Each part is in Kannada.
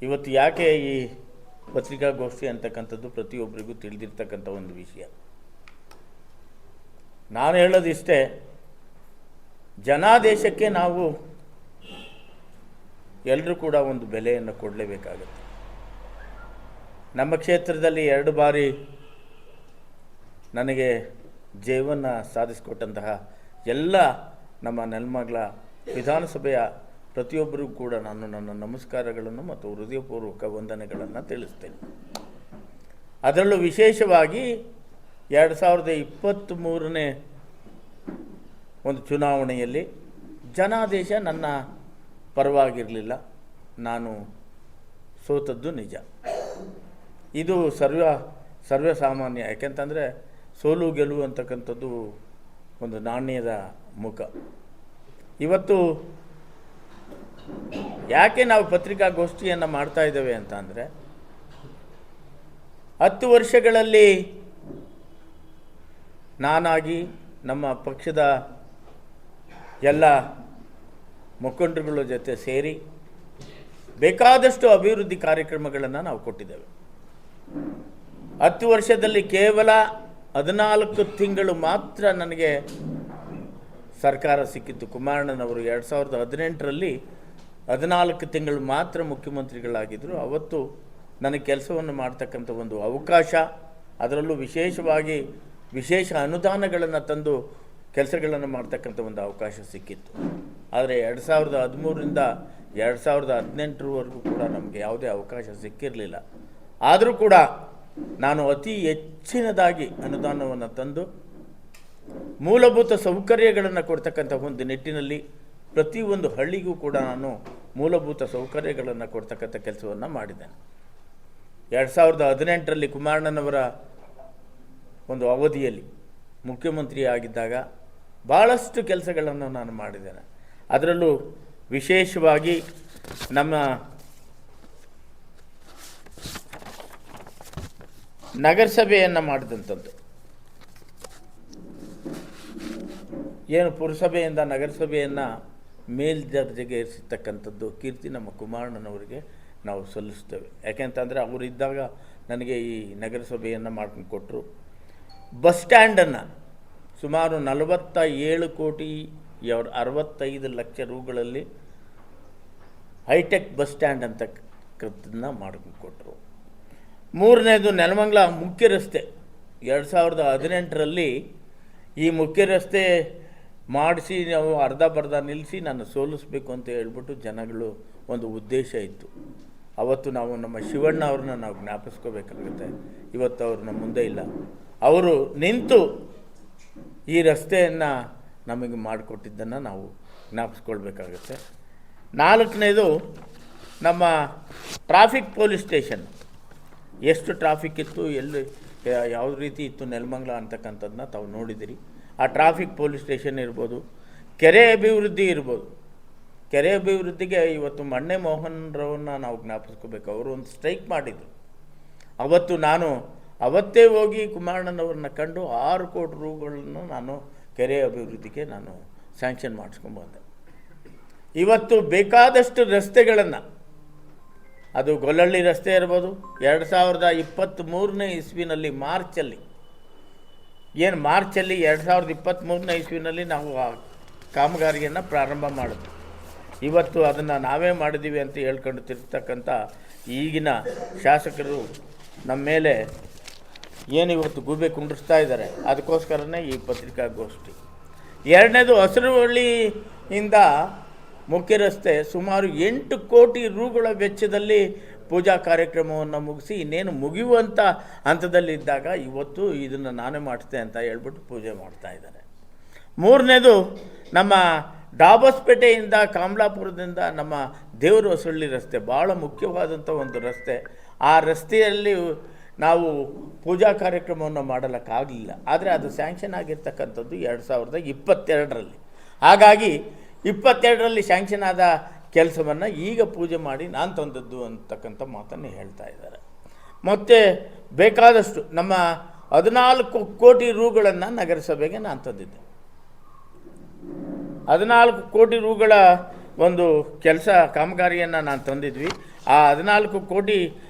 ಇವತ್ತು ಯಾಕೆ ಈ ಪತ್ರಿಕಾಗೋಷ್ಠಿ ಅಂತಕ್ಕಂಥದ್ದು ಪ್ರತಿಯೊಬ್ಬರಿಗೂ ತಿಳಿದಿರ್ತಕ್ಕಂಥ ಒಂದು ವಿಷಯ. ನಾನು ಹೇಳೋದಿಷ್ಟೇ, ಜನಾದೇಶಕ್ಕೆ ನಾವು ಎಲ್ಲರೂ ಕೂಡ ಒಂದು ಬೆಲೆಯನ್ನು ಕೊಡಲೇಬೇಕಾಗುತ್ತೆ. ನಮ್ಮ ಕ್ಷೇತ್ರದಲ್ಲಿ 2 ಬಾರಿ ನನಗೆ ಜಯವನ್ನು ಸಾಧಿಸಿಕೊಟ್ಟಂತಹ ಎಲ್ಲ ನಮ್ಮ ನೆಲಮಂಗಲ ವಿಧಾನಸಭೆಯ ಪ್ರತಿಯೊಬ್ಬರಿಗೂ ಕೂಡ ನಾನು ನನ್ನ ನಮಸ್ಕಾರಗಳನ್ನು ಮತ್ತು ಹೃದಯಪೂರ್ವಕ ವಂದನೆಗಳನ್ನು ತಿಳಿಸ್ತೇನೆ. ಅದರಲ್ಲೂ ವಿಶೇಷವಾಗಿ 2023ನೇ ಒಂದು ಚುನಾವಣೆಯಲ್ಲಿ ಜನಾದೇಶ ನನ್ನ ಪರವಾಗಿರಲಿಲ್ಲ, ನಾನು ಸೋತದ್ದು ನಿಜ. ಇದು ಸರ್ವಸಾಮಾನ್ಯ. ಯಾಕೆಂತಂದರೆ ಸೋಲು ಗೆಲುವು ಅಂತಕ್ಕಂಥದ್ದು ಒಂದು ನಾಣ್ಯದ ಮುಖ. ಇವತ್ತು ಯಾಕೆ ನಾವು ಪತ್ರಿಕಾಗೋಷ್ಠಿಯನ್ನು ಮಾಡ್ತಾ ಇದ್ದೇವೆ ಅಂತ ಅಂದರೆ, 10 ವರ್ಷಗಳಲ್ಲಿ ನಾನಾಗಿ ನಮ್ಮ ಪಕ್ಷದ ಎಲ್ಲ ಮುಖಂಡರುಗಳ ಜೊತೆ ಸೇರಿ ಬೇಕಾದಷ್ಟು ಅಭಿವೃದ್ಧಿ ಕಾರ್ಯಕ್ರಮಗಳನ್ನು ನಾವು ಕೊಟ್ಟಿದ್ದೇವೆ. 10 ವರ್ಷದಲ್ಲಿ ಕೇವಲ 14 ತಿಂಗಳು ಮಾತ್ರ ನನಗೆ ಸರ್ಕಾರ ಸಿಕ್ಕಿತ್ತು. ಕುಮಾರಣ್ಣನವರು 2018ರಲ್ಲಿ 14 ತಿಂಗಳು ಮಾತ್ರ ಮುಖ್ಯಮಂತ್ರಿಗಳಾಗಿದ್ದರು. ಅವತ್ತು ನನಗೆ ಕೆಲಸವನ್ನು ಮಾಡ್ತಕ್ಕಂಥ ಒಂದು ಅವಕಾಶ, ಅದರಲ್ಲೂ ವಿಶೇಷವಾಗಿ ವಿಶೇಷ ಅನುದಾನಗಳನ್ನು ತಂದು ಕೆಲಸಗಳನ್ನು ಮಾಡ್ತಕ್ಕಂಥ ಒಂದು ಅವಕಾಶ ಸಿಕ್ಕಿತ್ತು. ಆದರೆ 2013ರಿಂದ 2018ರವರೆಗೂ ಕೂಡ ನಮಗೆ ಯಾವುದೇ ಅವಕಾಶ ಸಿಕ್ಕಿರಲಿಲ್ಲ. ಆದರೂ ಕೂಡ ನಾನು ಅತಿ ಹೆಚ್ಚಿನದಾಗಿ ಅನುದಾನವನ್ನು ತಂದು ಮೂಲಭೂತ ಸೌಕರ್ಯಗಳನ್ನು ಕೊಡ್ತಕ್ಕಂಥ ಒಂದು ನಿಟ್ಟಿನಲ್ಲಿ ಪ್ರತಿಯೊಂದು ಹಳ್ಳಿಗೂ ಕೂಡ ನಾನು ಮೂಲಭೂತ ಸೌಕರ್ಯಗಳನ್ನು ಕೊಡ್ತಕ್ಕಂಥ ಕೆಲಸವನ್ನು ಮಾಡಿದ್ದೇನೆ. 2018ರಲ್ಲಿ ಕುಮಾರಣ್ಣನವರ ಒಂದು ಅವಧಿಯಲ್ಲಿ ಮುಖ್ಯಮಂತ್ರಿ ಆಗಿದ್ದಾಗ ಭಾಳಷ್ಟು ಕೆಲಸಗಳನ್ನು ನಾನು ಮಾಡಿದ್ದೇನೆ. ಅದರಲ್ಲೂ ವಿಶೇಷವಾಗಿ ನಮ್ಮ ನಗರಸಭೆಯನ್ನು ಮಾಡಿದಂಥದ್ದು, ಏನು ಪುರಸಭೆಯಿಂದ ನಗರಸಭೆಯನ್ನು ಮೇಲ್ದರ್ಜೆಗೆ ಏರಿಸಿರ್ತಕ್ಕಂಥದ್ದು ಕೀರ್ತಿ ನಮ್ಮ ಕುಮಾರಣ್ಣನವರಿಗೆ ನಾವು ಸಲ್ಲಿಸ್ತೇವೆ. ಯಾಕೆಂತಂದರೆ ಅವರಿದ್ದಾಗ ನನಗೆ ಈ ನಗರಸಭೆಯನ್ನು ಮಾಡ್ಕೊಂಡು ಕೊಟ್ಟರು. ಬಸ್ ಸ್ಟ್ಯಾಂಡನ್ನು ಸುಮಾರು 47,65,00,000 ರೂಗಳಲ್ಲಿ ಹೈಟೆಕ್ ಬಸ್ ಸ್ಟ್ಯಾಂಡ್ ಅಂತಕ್ಕಂಥದ್ದನ್ನು ಮಾಡ್ಕೊಂಡು ಕೊಟ್ಟರು. 3ನೇದು ನೆಲಮಂಗಲ ಮುಖ್ಯ ರಸ್ತೆ. 2018ರಲ್ಲಿ ಈ ಮುಖ್ಯ ರಸ್ತೆ ಮಾಡಿಸಿ ನಾವು ಅರ್ಧ ನಿಲ್ಲಿಸಿ ನಾನು ಸೋಲಿಸ್ಬೇಕು ಅಂತ ಹೇಳ್ಬಿಟ್ಟು ಜನಗಳು ಒಂದು ಉದ್ದೇಶ ಇತ್ತು. ಅವತ್ತು ನಾವು ನಮ್ಮ ಶಿವಣ್ಣ ಅವ್ರನ್ನ ನಾವು ಜ್ಞಾಪಿಸ್ಕೋಬೇಕಾಗುತ್ತೆ. ಇವತ್ತು ಅವರು ನಮ್ಮ ಮುಂದೆ ಇಲ್ಲ. ಅವರು ನಿಂತು ಈ ರಸ್ತೆಯನ್ನು ನಮಗೆ ಮಾಡಿಕೊಟ್ಟಿದ್ದನ್ನು ನಾವು ಜ್ಞಾಪಿಸ್ಕೊಳ್ಬೇಕಾಗುತ್ತೆ. 4ನೇದು ನಮ್ಮ ಟ್ರಾಫಿಕ್ ಪೊಲೀಸ್ ಸ್ಟೇಷನ್. ಎಷ್ಟು ಟ್ರಾಫಿಕ್ ಇತ್ತು, ಎಲ್ಲಿ ಯಾವ ರೀತಿ ಇತ್ತು ನೆಲಮಂಗಲ ಅಂತಕ್ಕಂಥದ್ದನ್ನ ತಾವು ನೋಡಿದಿರಿ. ಆ ಟ್ರಾಫಿಕ್ ಪೊಲೀಸ್ ಸ್ಟೇಷನ್ ಇರ್ಬೋದು, ಕೆರೆ ಅಭಿವೃದ್ಧಿ ಇರ್ಬೋದು. ಕೆರೆ ಅಭಿವೃದ್ಧಿಗೆ ಇವತ್ತು ಮಣ್ಣೆ ಮೋಹನ್ರವ್ರನ್ನ ನಾವು ಜ್ಞಾಪಿಸ್ಕೋಬೇಕು. ಅವರು ಒಂದು ಸ್ಟ್ರೈಕ್ ಮಾಡಿದರು. ಅವತ್ತು ನಾನು ಅವತ್ತೇ ಹೋಗಿ ಕುಮಾರಣ್ಣನವ್ರನ್ನ ಕಂಡು 6 ಕೋಟಿ ರೂಗಳನ್ನು ನಾನು ಕೆರೆ ಅಭಿವೃದ್ಧಿಗೆ ನಾನು ಸ್ಯಾಂಕ್ಷನ್ ಮಾಡಿಸ್ಕೊಂಡ್ಬಂದೆ. ಇವತ್ತು ಬೇಕಾದಷ್ಟು ರಸ್ತೆಗಳನ್ನು, ಅದು ಗೊಲ್ಲಹಳ್ಳಿ ರಸ್ತೆ ಇರ್ಬೋದು, 2023ನೇ ಇಸ್ವಿನಲ್ಲಿ ಮಾರ್ಚಲ್ಲಿ 2023ನೇ ಇಸ್ವಿನಲ್ಲಿ ನಾವು ಆ ಕಾಮಗಾರಿಯನ್ನು ಪ್ರಾರಂಭ ಮಾಡಿದ್ವಿ. ಇವತ್ತು ಅದನ್ನು ನಾವೇ ಮಾಡಿದ್ದೀವಿ ಅಂತ ಹೇಳ್ಕೊಂಡು ತಿರ್ತಕ್ಕಂಥ ಈಗಿನ ಶಾಸಕರು ನಮ್ಮ ಮೇಲೆ ಏನು ಇವತ್ತು ಗೂಬೆ ಕುಂಡಿಸ್ತಾ ಇದ್ದಾರೆ. ಅದಕ್ಕೋಸ್ಕರನೇ ಈ ಪತ್ರಿಕಾಗೋಷ್ಠಿ. 2ನೇದು ಹಸಿರುವಳ್ಳಿಯಿಂದ ಮುಖ್ಯ ರಸ್ತೆ ಸುಮಾರು 8 ಕೋಟಿ ರೂಗಳ ವೆಚ್ಚದಲ್ಲಿ ಪೂಜಾ ಕಾರ್ಯಕ್ರಮವನ್ನು ಮುಗಿಸಿ ಇನ್ನೇನು ಮುಗಿಯುವಂಥ ಹಂತದಲ್ಲಿದ್ದಾಗ ಇವತ್ತು ಇದನ್ನು ನಾನೇ ಮಾಡಿಸ್ತೆ ಅಂತ ಹೇಳ್ಬಿಟ್ಟು ಪೂಜೆ ಮಾಡ್ತಾ ಇದ್ದಾರೆ. 3ನೇದು ನಮ್ಮ ಡಾಬಸ್ಪೇಟೆಯಿಂದ ಕಮಲಾಪುರದಿಂದ ನಮ್ಮ ದೇವರು ಹೊಸಳ್ಳಿ ರಸ್ತೆ, ಭಾಳ ಮುಖ್ಯವಾದಂಥ ಒಂದು ರಸ್ತೆ. ಆ ರಸ್ತೆಯಲ್ಲಿ ನಾವು ಪೂಜಾ ಕಾರ್ಯಕ್ರಮವನ್ನು ಮಾಡಲಿಕ್ಕಾಗಲಿಲ್ಲ. ಆದರೆ ಅದು ಸ್ಯಾಂಕ್ಷನ್ ಆಗಿರ್ತಕ್ಕಂಥದ್ದು 2022ರಲ್ಲಿ. ಹಾಗಾಗಿ 22ರಲ್ಲಿ ಸ್ಯಾಂಕ್ಷನ್ ಆದ ಕೆಲಸವನ್ನು ಈಗ ಪೂಜೆ ಮಾಡಿ ನಾನು ತಂದದ್ದು ಅಂತಕ್ಕಂಥ ಮಾತನ್ನು ಹೇಳ್ತಾ ಇದ್ದಾರೆ. ಮತ್ತು ಬೇಕಾದಷ್ಟು ನಮ್ಮ 14 ಕೋಟಿ ರೂಗಳನ್ನು ನಗರಸಭೆಗೆ ನಾನು ತಂದಿದ್ದೆ. 14 ಕೋಟಿ ರೂಗಳ ಒಂದು ಕೆಲಸ ಕಾಮಗಾರಿಯನ್ನು ನಾನು ತಂದಿದ್ವಿ. ಆ 14 ಕೋಟಿ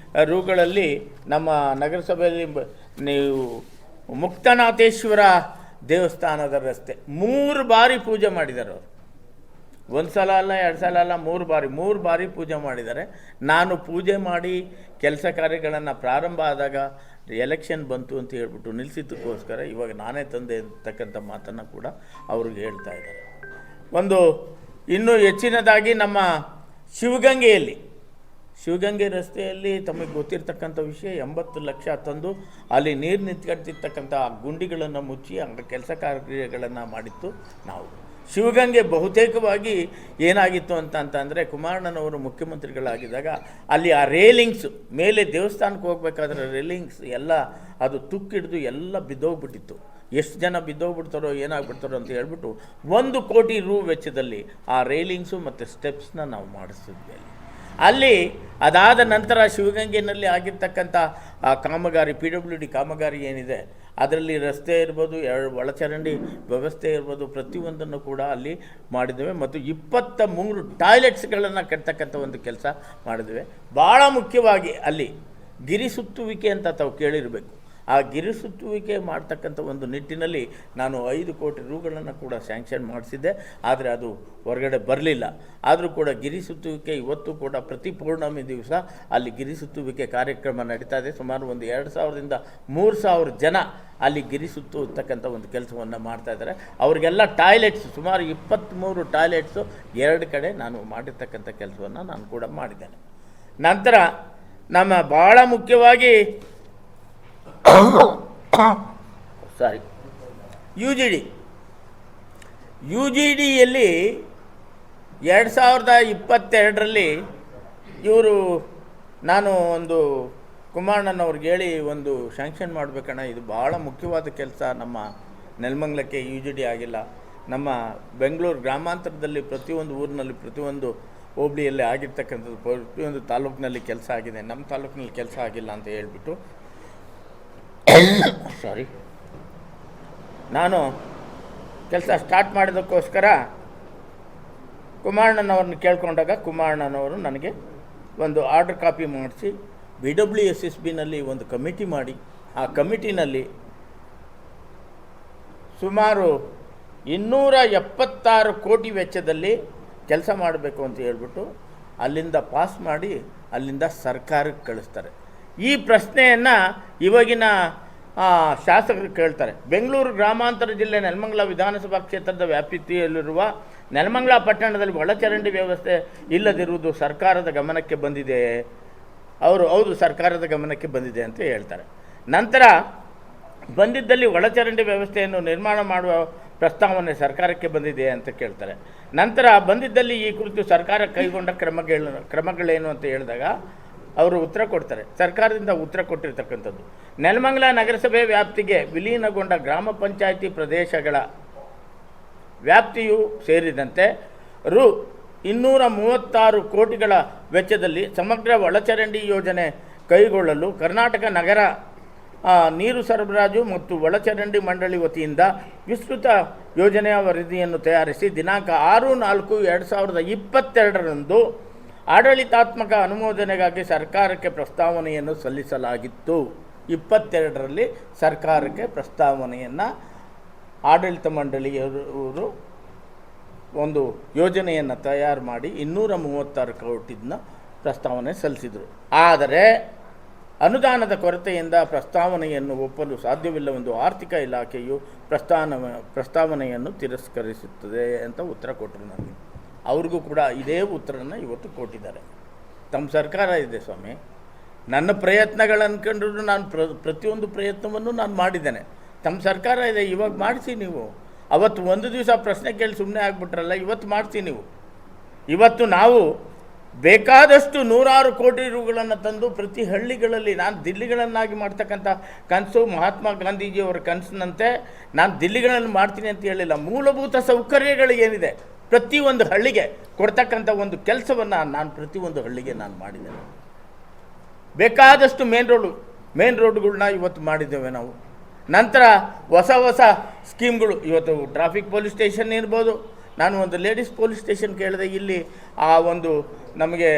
ರುಗಳಲ್ಲಿ ನಮ್ಮ ನಗರಸಭೆಯಲ್ಲಿ ನೀವು ಮುಕ್ತನಾಥೇಶ್ವರ ದೇವಸ್ಥಾನದ ರಸ್ತೆ 3 ಬಾರಿ ಪೂಜೆ ಮಾಡಿದ್ದಾರೆ ಅವರು. 1 ಸಲ ಅಲ್ಲ, 2 ಸಲ ಅಲ್ಲ, 3 ಬಾರಿ ಪೂಜೆ ಮಾಡಿದ್ದಾರೆ. ನಾನು ಪೂಜೆ ಮಾಡಿ ಕೆಲಸ ಕಾರ್ಯಗಳನ್ನು ಪ್ರಾರಂಭ ಆದಾಗ ಎಲೆಕ್ಷನ್ ಬಂತು ಅಂತ ಹೇಳ್ಬಿಟ್ಟು ನಿಲ್ಲಿಸಿದ್ದಕ್ಕೋಸ್ಕರ ಇವಾಗ ನಾನೇ ತಂದೆ ಅಂತಕ್ಕಂಥ ಮಾತನ್ನು ಕೂಡ ಅವ್ರಿಗೆ ಹೇಳ್ತಾ ಇದ್ದಾರೆ. ಇನ್ನೂ ಹೆಚ್ಚಿನದಾಗಿ ನಮ್ಮ ಶಿವಗಂಗೆ ರಸ್ತೆಯಲ್ಲಿ ತಮಗೆ ಗೊತ್ತಿರ್ತಕ್ಕಂಥ ವಿಷಯ 80 ಲಕ್ಷ ತಂದು ಅಲ್ಲಿ ನೀರು ನಿಂತ್ಕೊಳ್ತಿರ್ತಕ್ಕಂಥ ಗುಂಡಿಗಳನ್ನು ಮುಚ್ಚಿ ಅಂಗ ಕೆಲಸ ಕಾರ್ಯಗಳನ್ನು ಮಾಡಿತ್ತು ನಾವು. ಶಿವಗಂಗೆ ಬಹುತೇಕವಾಗಿ ಏನಾಗಿತ್ತು ಅಂತಂದರೆ ಕುಮಾರಣ್ಣನವರು ಮುಖ್ಯಮಂತ್ರಿಗಳಾಗಿದ್ದಾಗ ಅಲ್ಲಿ ಆ ರೇಲಿಂಗ್ಸ್ ಮೇಲೆ ದೇವಸ್ಥಾನಕ್ಕೆ ಹೋಗ್ಬೇಕಾದ್ರೆ ರೇಲಿಂಗ್ಸ್ ಎಲ್ಲ ಅದು ತುಕ್ಕಿಡಿದು ಎಲ್ಲ ಬಿದ್ದೋಗ್ಬಿಟ್ಟಿತ್ತು. ಎಷ್ಟು ಜನ ಬಿದ್ದೋಗ್ಬಿಡ್ತಾರೋ ಏನಾಗ್ಬಿಡ್ತಾರೋ ಅಂತ ಹೇಳ್ಬಿಟ್ಟು 1 ಕೋಟಿ ರು ವೆಚ್ಚದಲ್ಲಿ ಆ ರೈಲಿಂಗ್ಸು ಮತ್ತು ಸ್ಟೆಪ್ಸ್ನ ನಾವು ಮಾಡಿಸ್ತಿದ್ವಿ ಅಲ್ಲಿ. ಅದಾದ ನಂತರ ಶಿವಗಂಗೆಯಲ್ಲಿ ಆಗಿರ್ತಕ್ಕಂಥ ಕಾಮಗಾರಿ PWD ಕಾಮಗಾರಿ ಏನಿದೆ ಅದರಲ್ಲಿ ರಸ್ತೆ ಇರ್ಬೋದು, ಒಳಚರಂಡಿ ವ್ಯವಸ್ಥೆ ಇರ್ಬೋದು, ಪ್ರತಿಯೊಂದನ್ನು ಕೂಡ ಅಲ್ಲಿ ಮಾಡಿದ್ದೇವೆ. ಮತ್ತು 23 ಟಾಯ್ಲೆಟ್ಸ್ಗಳನ್ನು ಕಟ್ತಕ್ಕಂಥ ಒಂದು ಕೆಲಸ ಮಾಡಿದ್ದೇವೆ. ಭಾಳ ಮುಖ್ಯವಾಗಿ ಅಲ್ಲಿ ಗಿರಿ ಸುತ್ತುವಿಕೆ ಅಂತ ತಾವು ಕೇಳಿರಬೇಕು. ಆ ಗಿರಿ ಸುತ್ತುವಿಕೆ ಮಾಡ್ತಕ್ಕಂಥ ಒಂದು ನಿಟ್ಟಿನಲ್ಲಿ ನಾನು 5 ಕೋಟಿ ರುಗಳನ್ನು ಕೂಡ ಸ್ಯಾಂಕ್ಷನ್ ಮಾಡಿಸಿದ್ದೆ. ಆದರೆ ಅದು ಹೊರಗಡೆ ಬರಲಿಲ್ಲ. ಆದರೂ ಕೂಡ ಗಿರಿ ಸುತ್ತುವಿಕೆ ಇವತ್ತು ಕೂಡ ಪ್ರತಿ ಪೌರ್ಣಮಿ ದಿವಸ ಅಲ್ಲಿ ಗಿರಿ ಸುತ್ತುವಿಕೆ ಕಾರ್ಯಕ್ರಮ ನಡೀತಾ ಇದೆ. ಸುಮಾರು ಒಂದು 2000ರಿಂದ 3000 ಜನ ಅಲ್ಲಿ ಗಿರಿ ಸುತ್ತತಕ್ಕಂಥ ಒಂದು ಕೆಲಸವನ್ನು ಮಾಡ್ತಾಯಿದ್ದಾರೆ. ಅವರಿಗೆಲ್ಲ ಟಾಯ್ಲೆಟ್ಸ್ ಸುಮಾರು 23 ಟಾಯ್ಲೆಟ್ಸು 2 ಕಡೆ ನಾನು ಮಾಡಿರ್ತಕ್ಕಂಥ ಕೆಲಸವನ್ನು ನಾನು ಕೂಡ ಮಾಡಿದ್ದೇನೆ. ನಂತರ ನಮ್ಮ ಭಾಳ ಮುಖ್ಯವಾಗಿ UGDಯಲ್ಲಿ 2022ರಲ್ಲಿ ಇವರು ನಾನು ಒಂದು ಕುಮಾರಣ್ಣನವ್ರಿಗೆ ಹೇಳಿ ಒಂದು ಸ್ಯಾಂಕ್ಷನ್ ಮಾಡಬೇಕಣ್ಣ, ಇದು ಭಾಳ ಮುಖ್ಯವಾದ ಕೆಲಸ. ನಮ್ಮ ನೆಲಮಂಗಲಕ್ಕೆ UGD ಆಗಿಲ್ಲ. ನಮ್ಮ ಬೆಂಗಳೂರು ಗ್ರಾಮಾಂತರದಲ್ಲಿ ಪ್ರತಿಯೊಂದು ಊರಿನಲ್ಲಿ ಪ್ರತಿಯೊಂದು ಹೋಬಳಿಯಲ್ಲಿ ಆಗಿರ್ತಕ್ಕಂಥದ್ದು ಪ್ರತಿಯೊಂದು ತಾಲೂಕಿನಲ್ಲಿ ಕೆಲಸ ಆಗಿದೆ, ನಮ್ಮ ತಾಲೂಕಿನಲ್ಲಿ ಕೆಲಸ ಆಗಿಲ್ಲ ಅಂತ ಹೇಳ್ಬಿಟ್ಟು ನಾನು ಕೆಲಸ ಸ್ಟಾರ್ಟ್ ಮಾಡಿದ್ದಕ್ಕೋಸ್ಕರ ಕುಮಾರಣ್ಣನವ್ರನ್ನ ಕೇಳ್ಕೊಂಡಾಗ ಕುಮಾರಣ್ಣನವರು ನನಗೆ ಒಂದು ಆರ್ಡರ್ ಕಾಪಿ ಮಾಡಿಸಿ BWSSBನಲ್ಲಿ ಒಂದು ಕಮಿಟಿ ಮಾಡಿ ಆ ಕಮಿಟಿನಲ್ಲಿ ಸುಮಾರು 276 ಕೋಟಿ ವೆಚ್ಚದಲ್ಲಿ ಕೆಲಸ ಮಾಡಬೇಕು ಅಂತ ಹೇಳ್ಬಿಟ್ಟು ಅಲ್ಲಿಂದ ಪಾಸ್ ಮಾಡಿ ಅಲ್ಲಿಂದ ಸರ್ಕಾರಕ್ಕೆ ಕಳಿಸ್ತಾರೆ. ಈ ಪ್ರಶ್ನೆಯನ್ನು ಇವಾಗಿನ ಶಾಸಕರು ಕೇಳ್ತಾರೆ. ಬೆಂಗಳೂರು ಗ್ರಾಮಾಂತರ ಜಿಲ್ಲೆ ನೆಲಮಂಗಲ ವಿಧಾನಸಭಾ ಕ್ಷೇತ್ರದ ವ್ಯಾಪ್ತಿಯಲ್ಲಿರುವ ನೆಲಮಂಗಲ ಪಟ್ಟಣದಲ್ಲಿ ಒಳಚರಂಡಿ ವ್ಯವಸ್ಥೆ ಇಲ್ಲದಿರುವುದು ಸರ್ಕಾರದ ಗಮನಕ್ಕೆ ಬಂದಿದೆ. ಹೌದು ಸರ್ಕಾರದ ಗಮನಕ್ಕೆ ಬಂದಿದೆ ಅಂತ ಹೇಳ್ತಾರೆ. ನಂತರ ಬಂದಿದ್ದಲ್ಲಿ ಒಳಚರಂಡಿ ವ್ಯವಸ್ಥೆಯನ್ನು ನಿರ್ಮಾಣ ಮಾಡುವ ಪ್ರಸ್ತಾವನೆ ಸರ್ಕಾರಕ್ಕೆ ಬಂದಿದೆ ಅಂತ ಕೇಳ್ತಾರೆ. ನಂತರ ಬಂದಿದ್ದಲ್ಲಿ ಈ ಕುರಿತು ಸರ್ಕಾರ ಕೈಗೊಂಡ ಕ್ರಮಗಳೇನು ಅಂತ ಹೇಳಿದಾಗ ಅವರು ಉತ್ತರ ಕೊಡ್ತಾರೆ. ಸರ್ಕಾರದಿಂದ ಉತ್ತರ ಕೊಟ್ಟಿರ್ತಕ್ಕಂಥದ್ದು ನೆಲಮಂಗಲ ನಗರಸಭೆ ವ್ಯಾಪ್ತಿಗೆ ವಿಲೀನಗೊಂಡ ಗ್ರಾಮ ಪಂಚಾಯಿತಿ ಪ್ರದೇಶಗಳ ವ್ಯಾಪ್ತಿಯು ಸೇರಿದಂತೆ ರು 236 ಕೋಟಿಗಳ ವೆಚ್ಚದಲ್ಲಿ ಸಮಗ್ರ ಒಳಚರಂಡಿ ಯೋಜನೆ ಕೈಗೊಳ್ಳಲು ಕರ್ನಾಟಕ ನಗರ ನೀರು ಸರಬರಾಜು ಮತ್ತು ಒಳಚರಂಡಿ ಮಂಡಳಿ ವತಿಯಿಂದ ವಿಸ್ತೃತ ಯೋಜನೆಯ ವರದಿಯನ್ನು ತಯಾರಿಸಿ ದಿನಾಂಕ 6/4/2022ರಂದು ಆಡಳಿತಾತ್ಮಕ ಅನುಮೋದನೆಗಾಗಿ ಸರ್ಕಾರಕ್ಕೆ ಪ್ರಸ್ತಾವನೆಯನ್ನು ಸಲ್ಲಿಸಲಾಗಿತ್ತು. 22ರಲ್ಲಿ ಸರ್ಕಾರಕ್ಕೆ ಪ್ರಸ್ತಾವನೆಯನ್ನು ಆಡಳಿತ ಮಂಡಳಿಯವರು ಒಂದು ಯೋಜನೆಯನ್ನು ತಯಾರು ಮಾಡಿ 236 ಕೋಟಿನ ಪ್ರಸ್ತಾವನೆ ಸಲ್ಲಿಸಿದರು. ಆದರೆ ಅನುದಾನದ ಕೊರತೆಯಿಂದ ಪ್ರಸ್ತಾವನೆಯನ್ನು ಒಪ್ಪಲು ಸಾಧ್ಯವಿಲ್ಲವೆಂದು ಆರ್ಥಿಕ ಇಲಾಖೆಯು ಪ್ರಸ್ತಾವನೆಯನ್ನು ತಿರಸ್ಕರಿಸುತ್ತದೆ ಅಂತ ಉತ್ತರ ಕೊಟ್ಟರು ನನಗೆ. ಅವ್ರಿಗೂ ಕೂಡ ಇದೇ ಉತ್ತರನ ಇವತ್ತು ಕೊಟ್ಟಿದ್ದಾರೆ. ತಮ್ಮ ಸರ್ಕಾರ ಇದೆ ಸ್ವಾಮಿ, ನನ್ನ ಪ್ರಯತ್ನಗಳು ಅಂದ್ಕೊಂಡ್ರು ನಾನು ಪ್ರತಿಯೊಂದು ಪ್ರಯತ್ನವನ್ನು ನಾನು ಮಾಡಿದ್ದೇನೆ. ತಮ್ಮ ಸರ್ಕಾರ ಇದೆ, ಇವಾಗ ಮಾಡಿಸಿ ನೀವು. ಅವತ್ತು ಒಂದು ದಿವಸ ಪ್ರಶ್ನೆ ಕೇಳಿ ಸುಮ್ಮನೆ ಆಗಿಬಿಟ್ರಲ್ಲ, ಇವತ್ತು ಮಾಡಿಸಿ ನೀವು. ಇವತ್ತು ನಾವು ಬೇಕಾದಷ್ಟು 100 ಕೋಟಿ ರುಗಳನ್ನು ತಂದು ಪ್ರತಿ ಹಳ್ಳಿಗಳಲ್ಲಿ ನಾನು ದಿಲ್ಲಿಗಳನ್ನಾಗಿ ಮಾಡ್ತಕ್ಕಂಥ ಕನಸು ಮಹಾತ್ಮ ಗಾಂಧೀಜಿಯವರ ಕನಸಿನಂತೆ ನಾನು ದಿಲ್ಲಿಗಳಲ್ಲಿ ಮಾಡ್ತೀನಿ ಅಂತ ಹೇಳಿಲ್ಲ. ಮೂಲಭೂತ ಸೌಕರ್ಯಗಳು ಏನಿದೆ ಪ್ರತಿಯೊಂದು ಹಳ್ಳಿಗೆ ಕೊಡ್ತಕ್ಕಂಥ ಒಂದು ಕೆಲಸವನ್ನು ನಾನು ಪ್ರತಿಯೊಂದು ಹಳ್ಳಿಗೆ ನಾನು ಮಾಡಿದ್ದೇನೆ. ಬೇಕಾದಷ್ಟು ಮೇನ್ ರೋಡ್ಗಳನ್ನ ಇವತ್ತು ಮಾಡಿದ್ದೇವೆ ನಾವು. ನಂತರ ಹೊಸ ಸ್ಕೀಮ್ಗಳು ಇವತ್ತು ಟ್ರಾಫಿಕ್ ಪೊಲೀಸ್ ಸ್ಟೇಷನ್ ಇರ್ಬೋದು. ನಾನು ಒಂದು ಲೇಡೀಸ್ ಪೊಲೀಸ್ ಸ್ಟೇಷನ್ ಕೇಳಿದೆ, ಇಲ್ಲಿ ಆ ಒಂದು ನಮಗೆ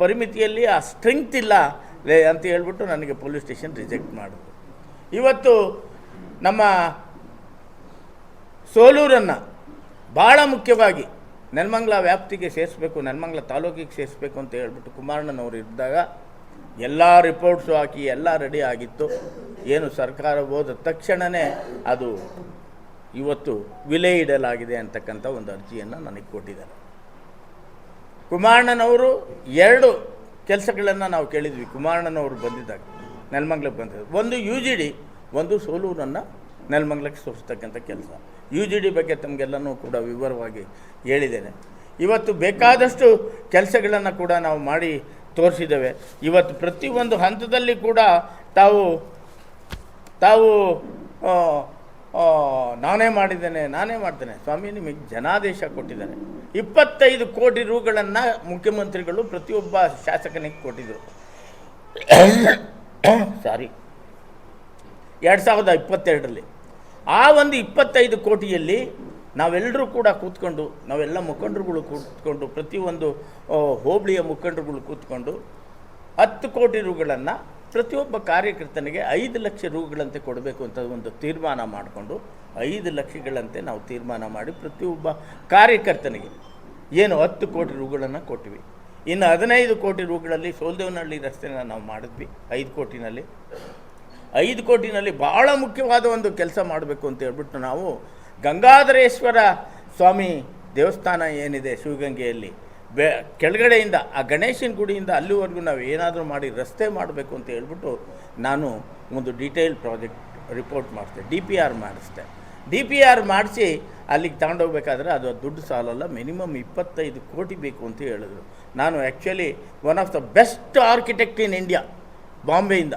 ಪರಿಮಿತಿಯಲ್ಲಿ ಆ ಸ್ಟ್ರೆಂಗ್ತ್ ಇಲ್ಲ ಅಂತ ಹೇಳ್ಬಿಟ್ಟು ನನಗೆ ಪೊಲೀಸ್ ಸ್ಟೇಷನ್ ರಿಜೆಕ್ಟ್ ಮಾಡಿದ್ರು. ಇವತ್ತು ನಮ್ಮ ಸೋಲೂರನ್ನು ಭಾಳ ಮುಖ್ಯವಾಗಿ ನೆಲಮಂಗಲ ವ್ಯಾಪ್ತಿಗೆ ಸೇರಿಸ್ಬೇಕು, ನೆಲಮಂಗಲ ತಾಲೂಕಿಗೆ ಸೇರಿಸ್ಬೇಕು ಅಂತ ಹೇಳ್ಬಿಟ್ಟು ಕುಮಾರಣ್ಣನವರು ಇದ್ದಾಗ ಎಲ್ಲ ರಿಪೋರ್ಟ್ಸು ಹಾಕಿ ಎಲ್ಲ ರೆಡಿ ಆಗಿತ್ತು. ಏನು ಸರ್ಕಾರ ಹೋದ ತಕ್ಷಣವೇ ಅದು ಇವತ್ತು ವಿಲೆ ಇಡಲಾಗಿದೆ ಅಂತಕ್ಕಂಥ ಒಂದು ಅರ್ಜಿಯನ್ನು ನನಗೆ ಕೊಟ್ಟಿದ್ದಾರೆ. ಕುಮಾರಣ್ಣನವರು 2 ಕೆಲಸಗಳನ್ನು ನಾವು ಕೇಳಿದ್ವಿ ಕುಮಾರಣ್ಣನವರು ಬಂದಿದ್ದಾಗ, ನೆಲಮಂಗಲಕ್ಕೆ ಬಂದಿದ್ದರು. ಒಂದು UGD, ಒಂದು ಸೋಲೂರನ್ನು ನೆಲಮಂಗಲಕ್ಕೆ ಸೋರಿಸ್ತಕ್ಕಂಥ ಕೆಲಸ. UGD ಬಗ್ಗೆ ತಮಗೆಲ್ಲನೂ ಕೂಡ ವಿವರವಾಗಿ ಹೇಳಿದ್ದೇನೆ. ಇವತ್ತು ಬೇಕಾದಷ್ಟು ಕೆಲಸಗಳನ್ನು ಕೂಡ ನಾವು ಮಾಡಿ ತೋರಿಸಿದ್ದೇವೆ. ಇವತ್ತು ಪ್ರತಿಯೊಂದು ಹಂತದಲ್ಲಿ ಕೂಡ ತಾವು ನಾನೇ ಮಾಡ್ತೇನೆ ಸ್ವಾಮಿ, ನಿಮಗೆ ಜನಾದೇಶ ಕೊಟ್ಟಿದ್ದಾರೆ. 25 ಕೋಟಿ ರೂಗಳನ್ನು ಮುಖ್ಯಮಂತ್ರಿಗಳು ಪ್ರತಿಯೊಬ್ಬ ಶಾಸಕನಿಗೆ ಕೊಟ್ಟಿದ್ದರು. 2022ರಲ್ಲಿ ಆ ಒಂದು 25 ಕೋಟಿಯಲ್ಲಿ ನಾವೆಲ್ಲರೂ ಕೂಡ ಕೂತ್ಕೊಂಡು, ನಾವೆಲ್ಲ ಮುಖಂಡರುಗಳು ಕೂತ್ಕೊಂಡು, ಪ್ರತಿಯೊಂದು ಹೋಬಳಿಯ ಮುಖಂಡರುಗಳು ಕೂತ್ಕೊಂಡು 10 ಕೋಟಿ ರೂಗಳನ್ನು ಪ್ರತಿಯೊಬ್ಬ ಕಾರ್ಯಕರ್ತನಿಗೆ 5 ಲಕ್ಷ ರೂಗಳಂತೆ ಕೊಡಬೇಕು ಅಂತ ಒಂದು ತೀರ್ಮಾನ ಮಾಡಿಕೊಂಡು 5 ಲಕ್ಷಗಳಂತೆ ನಾವು ತೀರ್ಮಾನ ಮಾಡಿ ಪ್ರತಿಯೊಬ್ಬ ಕಾರ್ಯಕರ್ತನಿಗೆ ಏನು 10 ಕೋಟಿ ರೂಗಳನ್ನು ಕೊಟ್ವಿ. ಇನ್ನು 15 ಕೋಟಿ ರೂಗಳಲ್ಲಿ ಸೋಲ್ದೇವನಹಳ್ಳಿ ರಸ್ತೆನ ನಾವು ಮಾಡಿದ್ವಿ. 5 ಕೋಟಿನಲ್ಲಿ ಭಾಳ ಮುಖ್ಯವಾದ ಒಂದು ಕೆಲಸ ಮಾಡಬೇಕು ಅಂತ ಹೇಳ್ಬಿಟ್ಟು ನಾವು ಗಂಗಾಧರೇಶ್ವರ ಸ್ವಾಮಿ ದೇವಸ್ಥಾನ ಏನಿದೆ ಶಿವಗಂಗೆಯಲ್ಲಿ, ಕೆಳಗಡೆಯಿಂದ ಆ ಗಣೇಶನ ಗುಡಿಯಿಂದ ಅಲ್ಲಿವರೆಗೂ ನಾವು ಏನಾದರೂ ಮಾಡಿ ರಸ್ತೆ ಮಾಡಬೇಕು ಅಂತ ಹೇಳ್ಬಿಟ್ಟು ನಾನು ಒಂದು ಡೀಟೇಲ್ ಪ್ರಾಜೆಕ್ಟ್ ರಿಪೋರ್ಟ್ ಮಾಡಿಸ್ದೆ, DPR ಮಾಡಿಸ್ದೆ. DPR ಮಾಡಿಸಿ ಅಲ್ಲಿಗೆ ತಗೊಂಡೋಗ್ಬೇಕಾದ್ರೆ ಅದು ದುಡ್ಡು ಸಾಲಲ್ಲ, ಮಿನಿಮಮ್ 25 ಕೋಟಿ ಬೇಕು ಅಂತ ಹೇಳಿದ್ರು. ನಾನು actually one of the best architect in India ಬಾಂಬೆಯಿಂದ